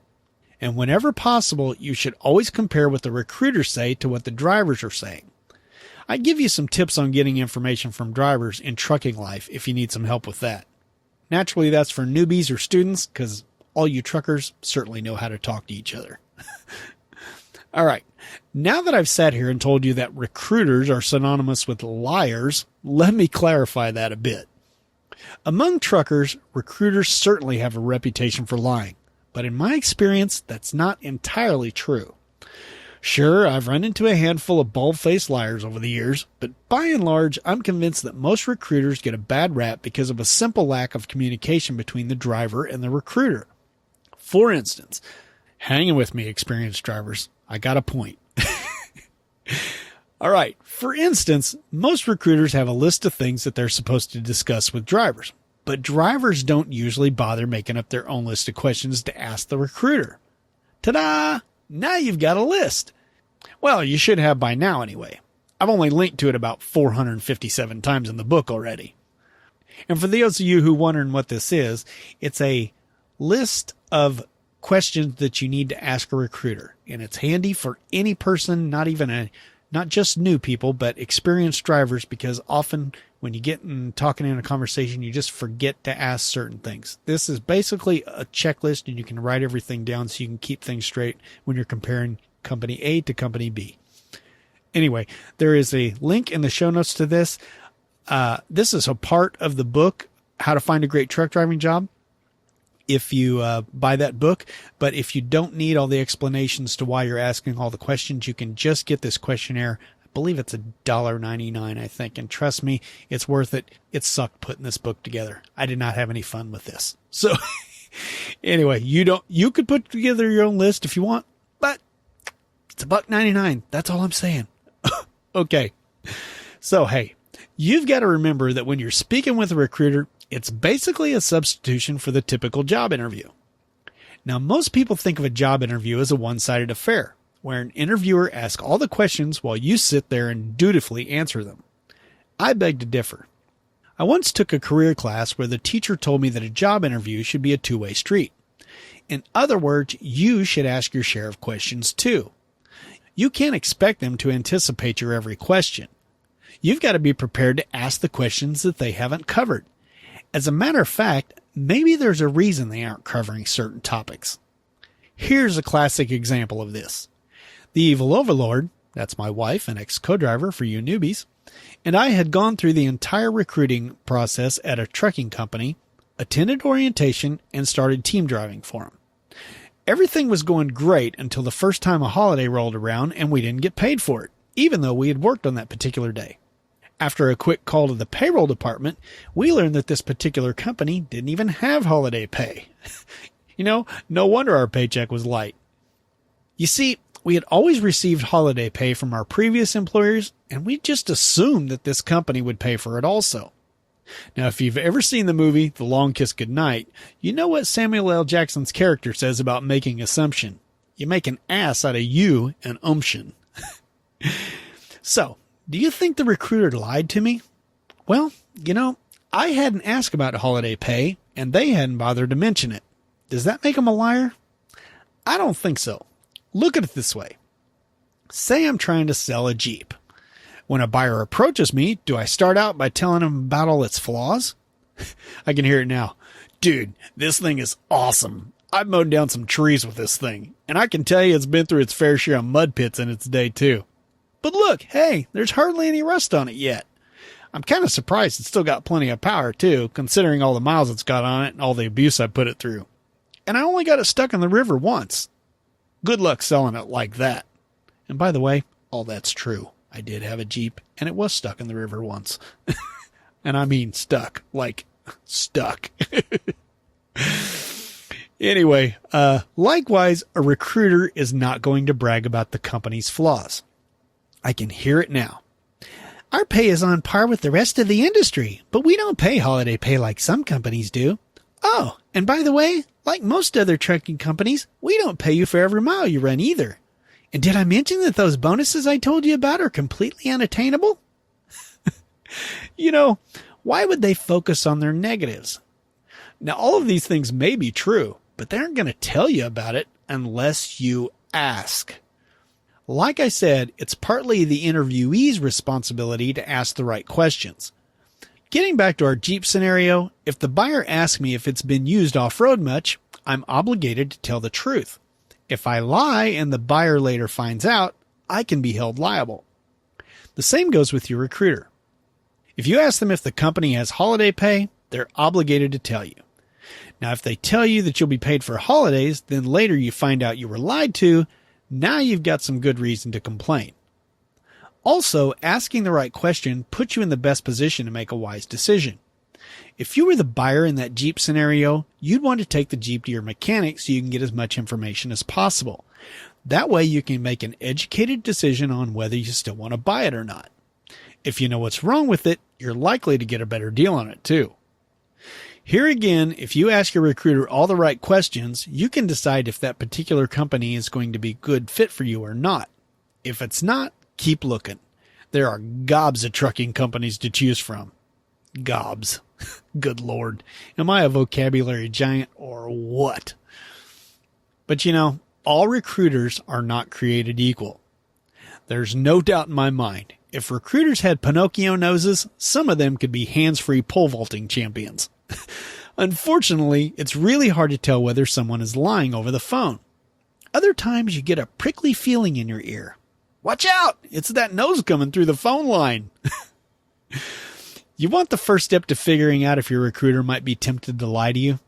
And whenever possible, you should always compare what the recruiters say to what the drivers are saying. I give you some tips on getting information from drivers in trucking life if you need some help with that. Naturally, that's for newbies or students, because all you truckers certainly know how to talk to each other. All right. Now that I've sat here and told you that recruiters are synonymous with liars, let me clarify that a bit. Among truckers, recruiters certainly have a reputation for lying, but in my experience, that's not entirely true. Sure, I've run into a handful of bald-faced liars over the years, but by and large, I'm convinced that most recruiters get a bad rap because of a simple lack of communication between the driver and the recruiter. For instance, hanging with me, experienced drivers, I got a point. All right. For instance, most recruiters have a list of things that they're supposed to discuss with drivers, but drivers don't usually bother making up their own list of questions to ask the recruiter. Ta-da! Now you've got a list. Well, you should have by now anyway. I've only linked to it about 457 times in the book already. And for those of you who are wondering what this is, it's a list of questions that you need to ask a recruiter. And it's handy for any person, not just new people, but experienced drivers, because often when you get in talking in a conversation, you just forget to ask certain things. This is basically a checklist, and you can write everything down so you can keep things straight when you're comparing company A to company B. Anyway, there is a link in the show notes to this. This is a part of the book, How to Find a Great Truck Driving Job, if you buy that book. But if you don't need all the explanations to why you're asking all the questions, you can just get this questionnaire. I believe it's $1.99, I think. And trust me, it's worth it. It sucked putting this book together. I did not have any fun with this. So anyway, you could put together your own list if you want, but it's $1.99. That's all I'm saying. Okay. So, hey, you've got to remember that when you're speaking with a recruiter, it's basically a substitution for the typical job interview. Now, most people think of a job interview as a one-sided affair, where an interviewer asks all the questions while you sit there and dutifully answer them. I beg to differ. I once took a career class where the teacher told me that a job interview should be a two-way street. In other words, you should ask your share of questions too. You can't expect them to anticipate your every question. You've got to be prepared to ask the questions that they haven't covered. As a matter of fact, maybe there's a reason they aren't covering certain topics. Here's a classic example of this. The evil overlord, that's my wife and ex-co-driver for you newbies, and I had gone through the entire recruiting process at a trucking company, attended orientation, and started team driving for him. Everything was going great until the first time a holiday rolled around and we didn't get paid for it, even though we had worked on that particular day. After a quick call to the payroll department, we learned that this particular company didn't even have holiday pay. No wonder our paycheck was light. You see, we had always received holiday pay from our previous employers, and we just assumed that this company would pay for it also. Now, if you've ever seen the movie The Long Kiss Goodnight, you know what Samuel L. Jackson's character says about making assumption. You make an ass out of you and umption. So, do you think the recruiter lied to me? Well, I hadn't asked about holiday pay, and they hadn't bothered to mention it. Does that make them a liar? I don't think so. Look at it this way. Say I'm trying to sell a Jeep. When a buyer approaches me, do I start out by telling him about all its flaws? I can hear it now. Dude, this thing is awesome. I've mowed down some trees with this thing, and I can tell you it's been through its fair share of mud pits in its day too. But look, hey, there's hardly any rust on it yet. I'm kind of surprised it's still got plenty of power too, considering all the miles it's got on it and all the abuse I put it through. And I only got it stuck in the river once. Good luck selling it like that. And by the way, all that's true. I did have a Jeep, and it was stuck in the river once. And I mean stuck, like stuck. Anyway, likewise, a recruiter is not going to brag about the company's flaws. I can hear it now. Our pay is on par with the rest of the industry, but we don't pay holiday pay like some companies do. Oh, and by the way, like most other trucking companies, we don't pay you for every mile you run either. And did I mention that those bonuses I told you about are completely unattainable? You know, why would they focus on their negatives? Now, all of these things may be true, but they aren't going to tell you about it unless you ask. Like I said, it's partly the interviewee's responsibility to ask the right questions. Getting back to our Jeep scenario, if the buyer asks me if it's been used off-road much, I'm obligated to tell the truth. If I lie and the buyer later finds out, I can be held liable. The same goes with your recruiter. If you ask them if the company has holiday pay, they're obligated to tell you. Now, if they tell you that you'll be paid for holidays, then later you find out you were lied to, now you've got some good reason to complain. Also, asking the right question puts you in the best position to make a wise decision. If you were the buyer in that Jeep scenario, you'd want to take the Jeep to your mechanic so you can get as much information as possible. That way you can make an educated decision on whether you still want to buy it or not. If you know what's wrong with it, you're likely to get a better deal on it too. Here again, if you ask your recruiter all the right questions, you can decide if that particular company is going to be a good fit for you or not. If it's not, keep looking. There are gobs of trucking companies to choose from. Gobs. Good Lord. Am I a vocabulary giant or what? But you know, all recruiters are not created equal. There's no doubt in my mind, if recruiters had Pinocchio noses, some of them could be hands-free pole vaulting champions. Unfortunately, it's really hard to tell whether someone is lying over the phone. Other times you get a prickly feeling in your ear. Watch out! It's that nose coming through the phone line. You want the first step to figuring out if your recruiter might be tempted to lie to you?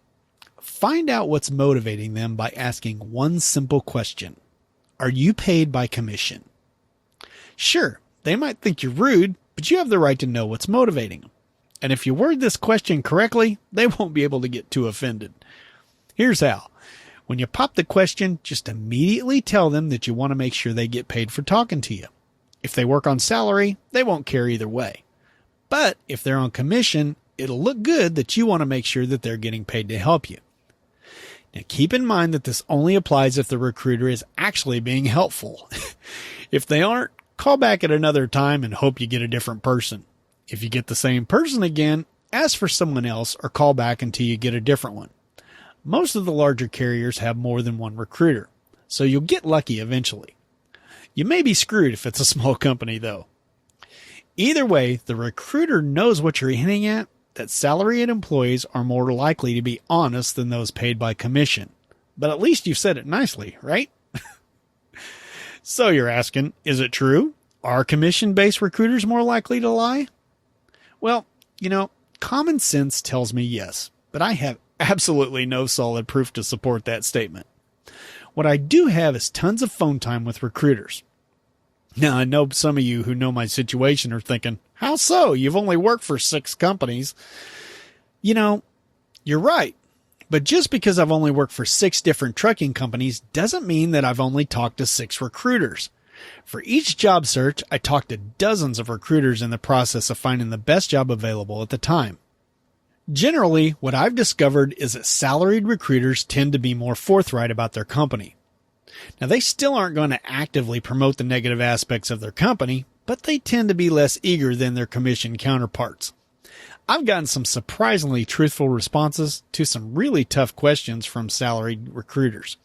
Find out what's motivating them by asking one simple question. Are you paid by commission? Sure, they might think you're rude, but you have the right to know what's motivating them. And if you word this question correctly, they won't be able to get too offended. Here's how. When you pop the question, just immediately tell them that you want to make sure they get paid for talking to you. If they work on salary, they won't care either way. But if they're on commission, it'll look good that you want to make sure that they're getting paid to help you. Now keep in mind that this only applies if the recruiter is actually being helpful. If they aren't, call back at another time and hope you get a different person. If you get the same person again, ask for someone else or call back until you get a different one. Most of the larger carriers have more than one recruiter, so you'll get lucky eventually. You may be screwed if it's a small company though. Either way, the recruiter knows what you're hinting at, that salaried employees are more likely to be honest than those paid by commission. But at least you've said it nicely, right? So you're asking, is it true? Are commission-based recruiters more likely to lie? Well, you know, common sense tells me yes, but I have absolutely no solid proof to support that statement. What I do have is tons of phone time with recruiters. Now, I know some of you who know my situation are thinking, how so? You've only worked for 6 companies. You know, you're right. But just because I've only worked for 6 different trucking companies doesn't mean that I've only talked to 6 recruiters. For each job search, I talked to dozens of recruiters in the process of finding the best job available at the time. Generally, what I've discovered is that salaried recruiters tend to be more forthright about their company. Now, they still aren't going to actively promote the negative aspects of their company, but they tend to be less eager than their commission counterparts. I've gotten some surprisingly truthful responses to some really tough questions from salaried recruiters.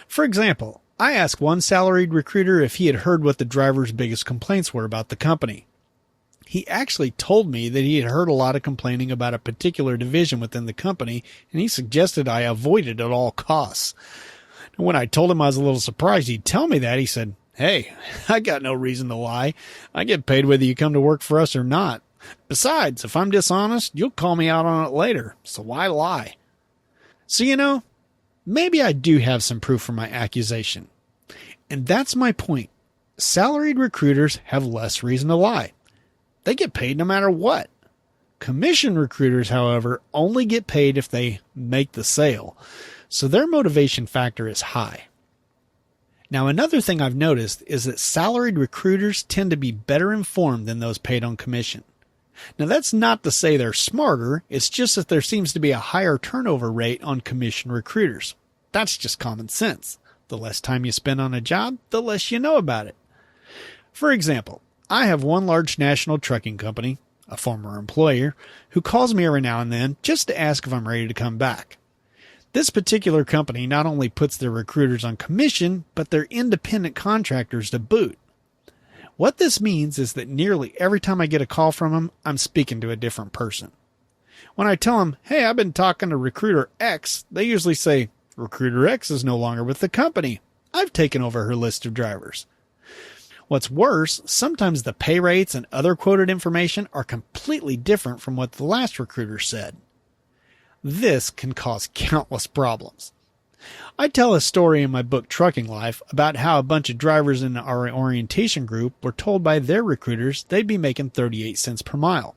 For example, I asked one salaried recruiter if he had heard what the driver's biggest complaints were about the company. He actually told me that he had heard a lot of complaining about a particular division within the company, and he suggested I avoid it at all costs. And when I told him I was a little surprised he'd tell me that, he said, "Hey, I got no reason to lie. I get paid whether you come to work for us or not. Besides, if I'm dishonest, you'll call me out on it later, so why lie?" So, maybe I do have some proof for my accusation. And that's my point. Salaried recruiters have less reason to lie. They get paid no matter what. Commission recruiters, however, only get paid if they make the sale, so their motivation factor is high. Now, another thing I've noticed is that salaried recruiters tend to be better informed than those paid on commission. Now, that's not to say they're smarter, it's just that there seems to be a higher turnover rate on commission recruiters. That's just common sense. The less time you spend on a job, the less you know about it. For example, I have one large national trucking company, a former employer, who calls me every now and then just to ask if I'm ready to come back. This particular company not only puts their recruiters on commission, but they're independent contractors to boot. What this means is that nearly every time I get a call from them, I'm speaking to a different person. When I tell them, "Hey, I've been talking to Recruiter X," they usually say, "Recruiter X is no longer with the company. I've taken over her list of drivers." What's worse, sometimes the pay rates and other quoted information are completely different from what the last recruiter said. This can cause countless problems. I tell a story in my book Trucking Life about how a bunch of drivers in our orientation group were told by their recruiters they'd be making 38 cents per mile.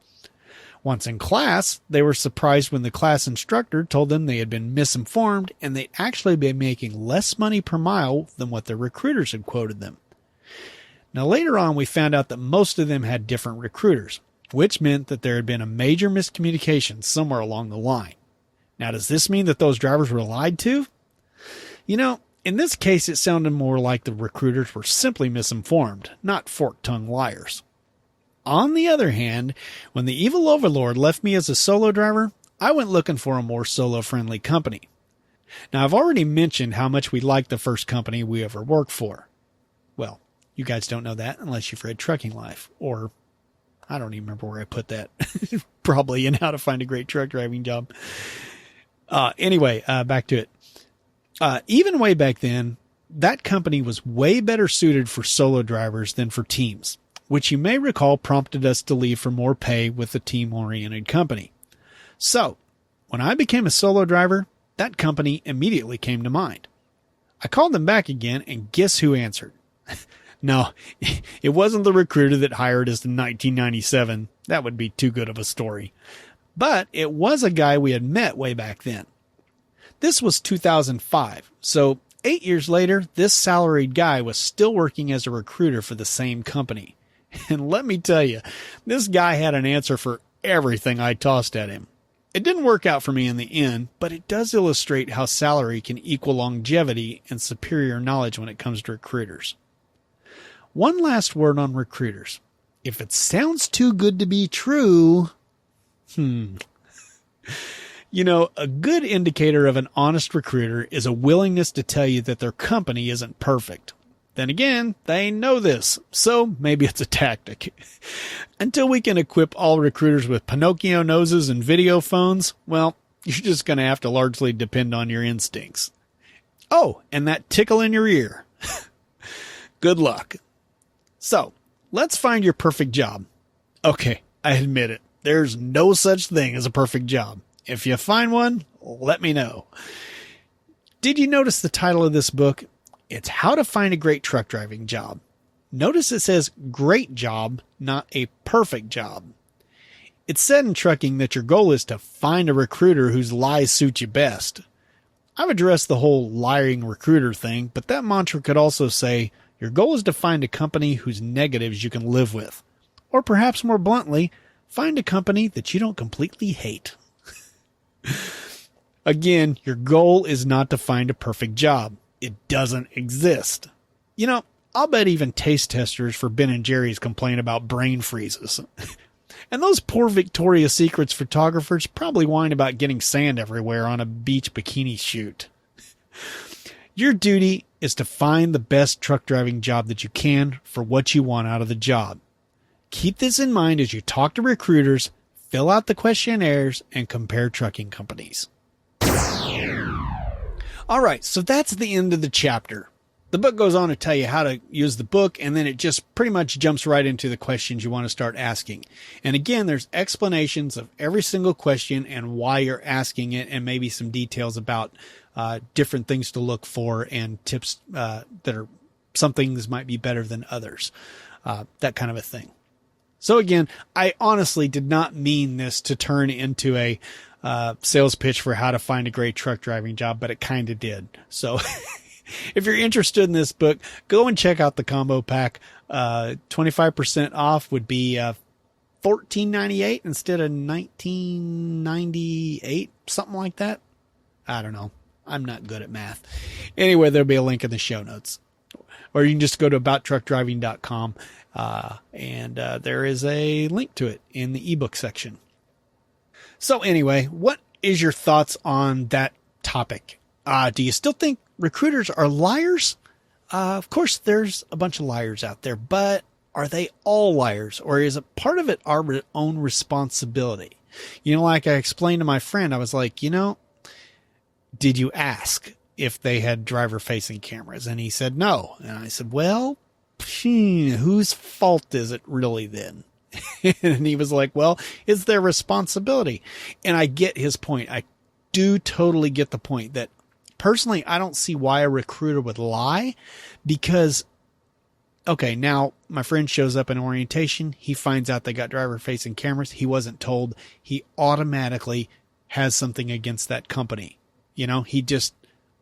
Once in class, they were surprised when the class instructor told them they had been misinformed and they'd actually be making less money per mile than what their recruiters had quoted them. Now, later on, we found out that most of them had different recruiters, which meant that there had been a major miscommunication somewhere along the line. Now, does this mean that those drivers were lied to? In this case, it sounded more like the recruiters were simply misinformed, not fork-tongued liars. On the other hand, when the evil overlord left me as a solo driver, I went looking for a more solo-friendly company. Now, I've already mentioned how much we liked the first company we ever worked for. Well, you guys don't know that unless you've read Trucking Life, or I don't even remember where I put that. Probably in How to Find a Great Truck Driving Job. Anyway, back to it. Even way back then, that company was way better suited for solo drivers than for teams, which you may recall prompted us to leave for more pay with a team-oriented company. So, when I became a solo driver, that company immediately came to mind. I called them back again, and guess who answered? No, it wasn't the recruiter that hired us in 1997. That would be too good of a story. But it was a guy we had met way back then. This was 2005, so 8 years later, this salaried guy was still working as a recruiter for the same company. And let me tell you, this guy had an answer for everything I tossed at him. It didn't work out for me in the end, but it does illustrate how salary can equal longevity and superior knowledge when it comes to recruiters. One last word on recruiters. If it sounds too good to be true, a good indicator of an honest recruiter is a willingness to tell you that their company isn't perfect. Then again, they know this, so maybe it's a tactic. Until we can equip all recruiters with Pinocchio noses and video phones, well, you're just going to have to largely depend on your instincts. Oh, and that tickle in your ear. Good luck. So, let's find your perfect job. Okay, I admit it. There's no such thing as a perfect job. If you find one, let me know. Did you notice the title of this book? It's How to Find a Great Truck Driving Job. Notice it says great job, not a perfect job. It's said in trucking that your goal is to find a recruiter whose lies suit you best. I've addressed the whole lying recruiter thing, but that mantra could also say your goal is to find a company whose negatives you can live with. Or perhaps more bluntly, find a company that you don't completely hate. Again, your goal is not to find a perfect job. It doesn't exist. I'll bet even taste testers for Ben & Jerry's complain about brain freezes. And those poor Victoria's Secrets photographers probably whine about getting sand everywhere on a beach bikini shoot. Your duty is to find the best truck driving job that you can for what you want out of the job. Keep this in mind as you talk to recruiters, fill out the questionnaires, and compare trucking companies. All right, so that's the end of the chapter. The book goes on to tell you how to use the book, and then it just pretty much jumps right into the questions you want to start asking. And again, there's explanations of every single question and why you're asking it, and maybe some details about different things to look for and tips that are some things might be better than others, that kind of a thing. So again, I honestly did not mean this to turn into a sales pitch for how to find a great truck driving job, but it kind of did. So if you're interested in this book, go and check out the combo pack. 25% off would be $14.98 instead of $19.98, something like that. I don't know. I'm not good at math. Anyway, there'll be a link in the show notes. Or you can just go to abouttruckdriving.com, and there is a link to it in the ebook section. So anyway, what is your thoughts on that topic? Do you still think recruiters are liars? Of course, there's a bunch of liars out there, but are they all liars, or is it part of it our own responsibility? You know, like I explained to my friend, I was like, did you ask if they had driver-facing cameras? And he said no. And I said, well, whose fault is it really then? And he was like, well, it's their responsibility. And I get his point. I do totally get the point that personally, I don't see why a recruiter would lie, because, okay, now my friend shows up in orientation. He finds out they got driver-facing cameras. He wasn't told. He automatically has something against that company. He just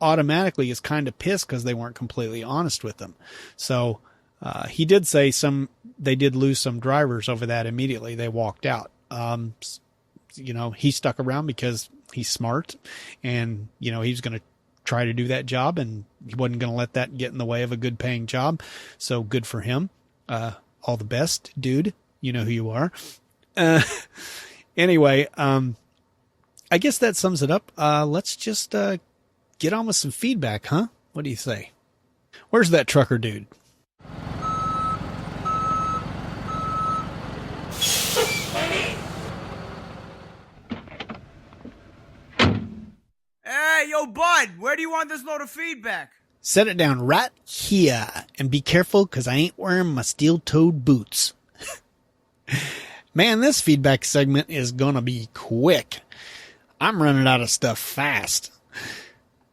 automatically is kind of pissed because they weren't completely honest with them. So he did say they did lose some drivers over that immediately. They walked out. He stuck around because he's smart, and, he was going to try to do that job, and he wasn't going to let that get in the way of a good paying job. So good for him. All the best, dude. You know who you are. Anyway, I guess that sums it up. Let's just get on with some feedback, huh? What do you say? Where's that trucker dude? Hey, yo, bud, where do you want this load of feedback? Set it down right here, and be careful, because I ain't wearing my steel-toed boots. Man, this feedback segment is gonna be quick. I'm running out of stuff fast.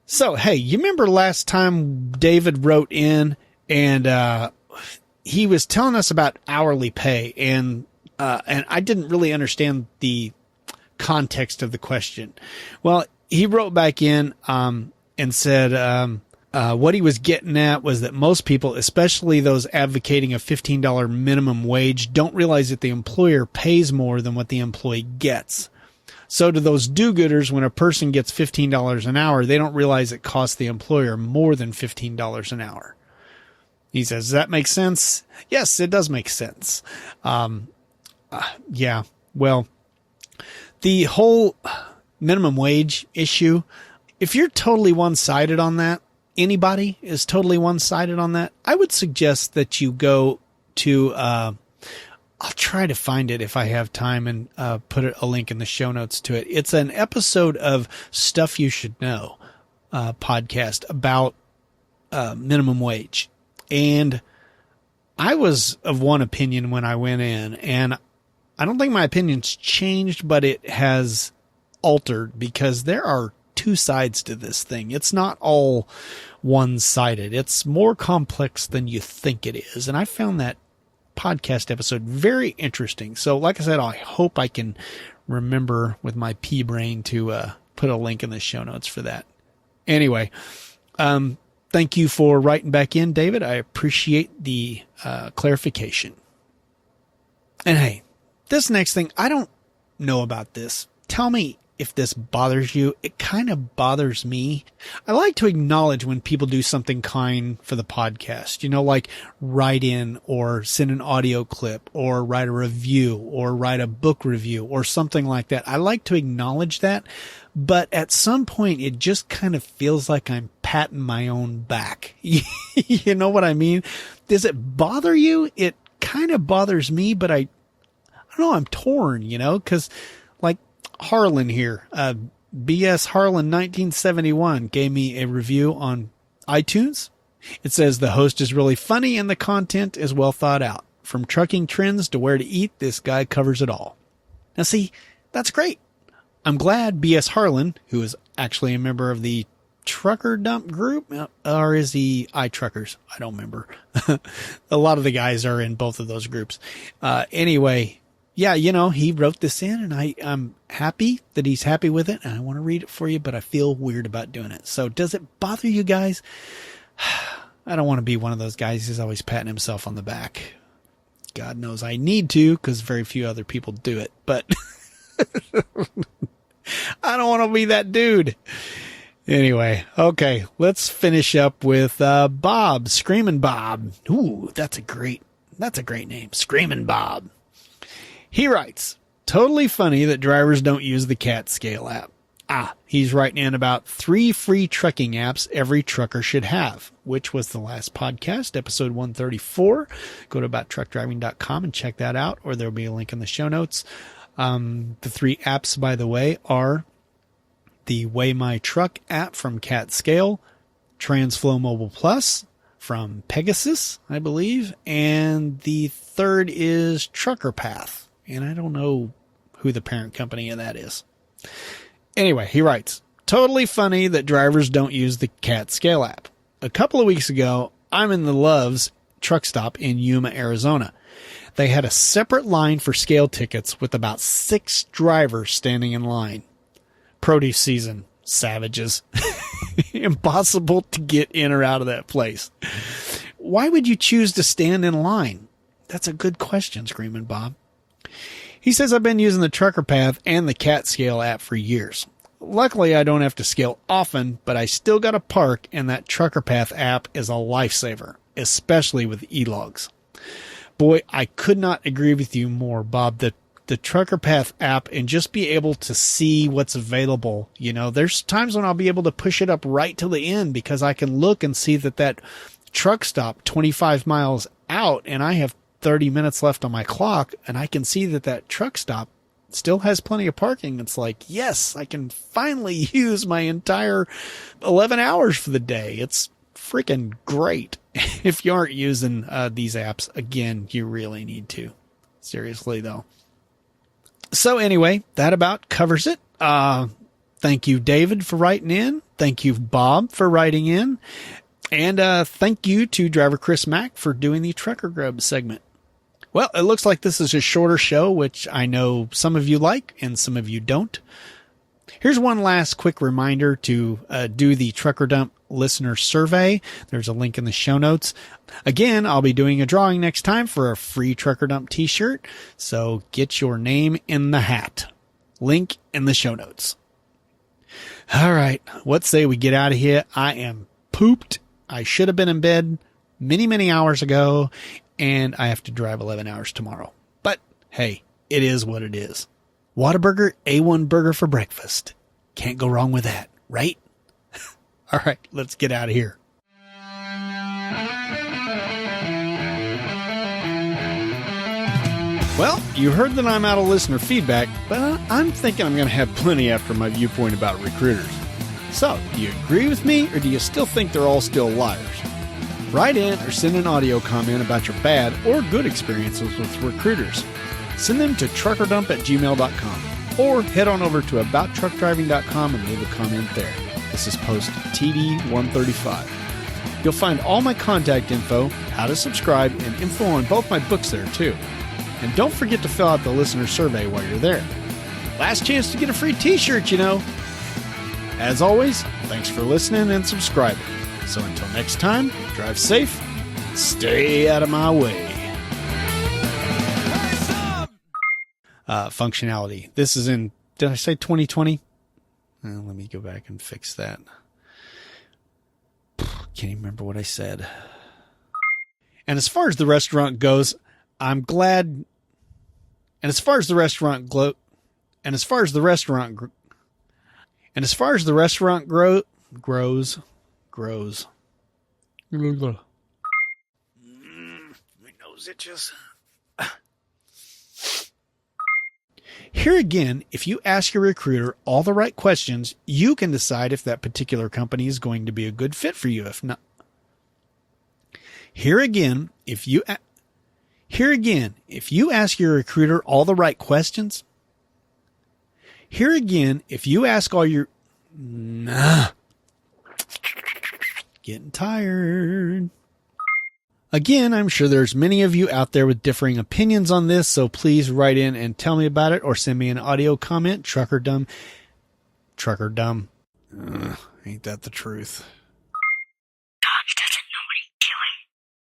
So, hey, you remember last time David wrote in and he was telling us about hourly pay, and I didn't really understand the context of the question. Well, he wrote back in and said what he was getting at was that most people, especially those advocating a $15 minimum wage, don't realize that the employer pays more than what the employee gets. So to those do-gooders, when a person gets $15 an hour, they don't realize it costs the employer more than $15 an hour. He says, does that make sense? Yes, it does make sense. Yeah, well, the whole minimum wage issue, if you're totally one-sided on that, anybody is totally one-sided on that, I would suggest that you go to, I'll try to find it if I have time and put a link in the show notes to it. It's an episode of Stuff You Should Know podcast about minimum wage. And I was of one opinion when I went in, and I don't think my opinion's changed, but it has altered because there are two sides to this thing. It's not all one-sided. It's more complex than you think it is. And I found that podcast episode very interesting. So like I said, I hope I can remember with my pea brain to put a link in the show notes for that. Anyway, thank you for writing back in, David. I appreciate the clarification. And hey, this next thing, I don't know about this. Tell me if this bothers you. It kind of bothers me. I like to acknowledge when people do something kind for the podcast, like write in or send an audio clip or write a review or write a book review or something like that. I like to acknowledge that, but at some point it just kind of feels like I'm patting my own back. You know what I mean? Does it bother you? It kind of bothers me, but I don't know, I'm torn, because like Harlan here, BS Harlan 1971 gave me a review on iTunes. It says the host is really funny and the content is well thought out. From trucking trends to where to eat, this guy covers it all. Now see, that's great. I'm glad BS Harlan, who is actually a member of the Trucker Dump group, or is he iTruckers? I don't remember. A lot of the guys are in both of those groups. Anyway, yeah, he wrote this in and I'm happy that he's happy with it. And I want to read it for you, but I feel weird about doing it. So does it bother you guys? I don't want to be one of those guys who's always patting himself on the back. God knows I need to, because very few other people do it, but I don't want to be that dude. Anyway, okay, let's finish up with Bob, Screamin' Bob. Ooh, that's a great name, Screamin' Bob. He writes, totally funny that drivers don't use the CAT scale app. He's writing in about 3 free trucking apps every trucker should have, which was the last podcast, episode 134. Go to abouttruckdriving.com and check that out, or there'll be a link in the show notes. The 3 apps, by the way, are the Weigh My Truck app from CAT Scale, TransFlow Mobile Plus from Pegasus, I believe, and the third is Trucker Path, and I don't know who the parent company of that is. Anyway, he writes, totally funny that drivers don't use the CAT Scale app. A couple of weeks ago, I'm in the Love's truck stop in Yuma, Arizona. They had a separate line for scale tickets with about 6 drivers standing in line. Produce season, savages. Impossible to get in or out of that place. Why would you choose to stand in line? That's a good question, Screamin' Bob. He says, I've been using the Trucker Path and the CAT Scale app for years. Luckily, I don't have to scale often, but I still got to park, and that Trucker Path app is a lifesaver, especially with e-logs. Boy, I could not agree with you more, Bob. The Trucker Path app, and just be able to see what's available. There's times when I'll be able to push it up right to the end because I can look and see that truck stop 25 miles out, and I have 30 minutes left on my clock, and I can see that truck stop still has plenty of parking. It's like, yes, I can finally use my entire 11 hours for the day. It's freaking great. If you aren't using these apps, again, you really need to. Seriously, though. So anyway, that about covers it. Thank you, David, for writing in. Thank you, Bob, for writing in. And thank you to DriverChrisMc for doing the Trucker Grub segment. Well, it looks like this is a shorter show, which I know some of you like and some of you don't. Here's one last quick reminder to do the Trucker Dump listener survey. There's a link in the show notes. Again, I'll be doing a drawing next time for a free Trucker Dump t-shirt. So get your name in the hat. Link in the show notes. All right. What say we get out of here? I am pooped. I should have been in bed many, many hours ago, and I have to drive 11 hours tomorrow. But hey, it is what it is. Whataburger, A1 burger for breakfast. Can't go wrong with that, right? All right, let's get out of here. Well, you heard that I'm out of listener feedback, but I'm thinking I'm going to have plenty after my viewpoint about recruiters. So, do you agree with me, or do you still think they're all still liars? Write in or send an audio comment about your bad or good experiences with recruiters. Send them to truckerdump@gmail.com or head on over to abouttruckdriving.com and leave a comment there. This is post TD135. You'll find all my contact info, how to subscribe, and info on both my books there too. And don't forget to fill out the listener survey while you're there. Last chance to get a free t-shirt, As always, thanks for listening and subscribing. So until next time, drive safe, stay out of my way. Functionality. This is in, did I say 2020? Let me go back and fix that. Can't even remember what I said. And as far as the restaurant goes, I'm glad. And as far as the restaurant grows, my nose itches. Here again, if you ask your recruiter all the right questions, you can decide if that particular company is going to be a good fit for you. If not, Here again, if you ask your recruiter all the right questions, here again, if you ask all your, getting tired. Again, I'm sure there's many of you out there with differing opinions on this, so please write in and tell me about it or send me an audio comment. Trucker dumb. Ain't that the truth?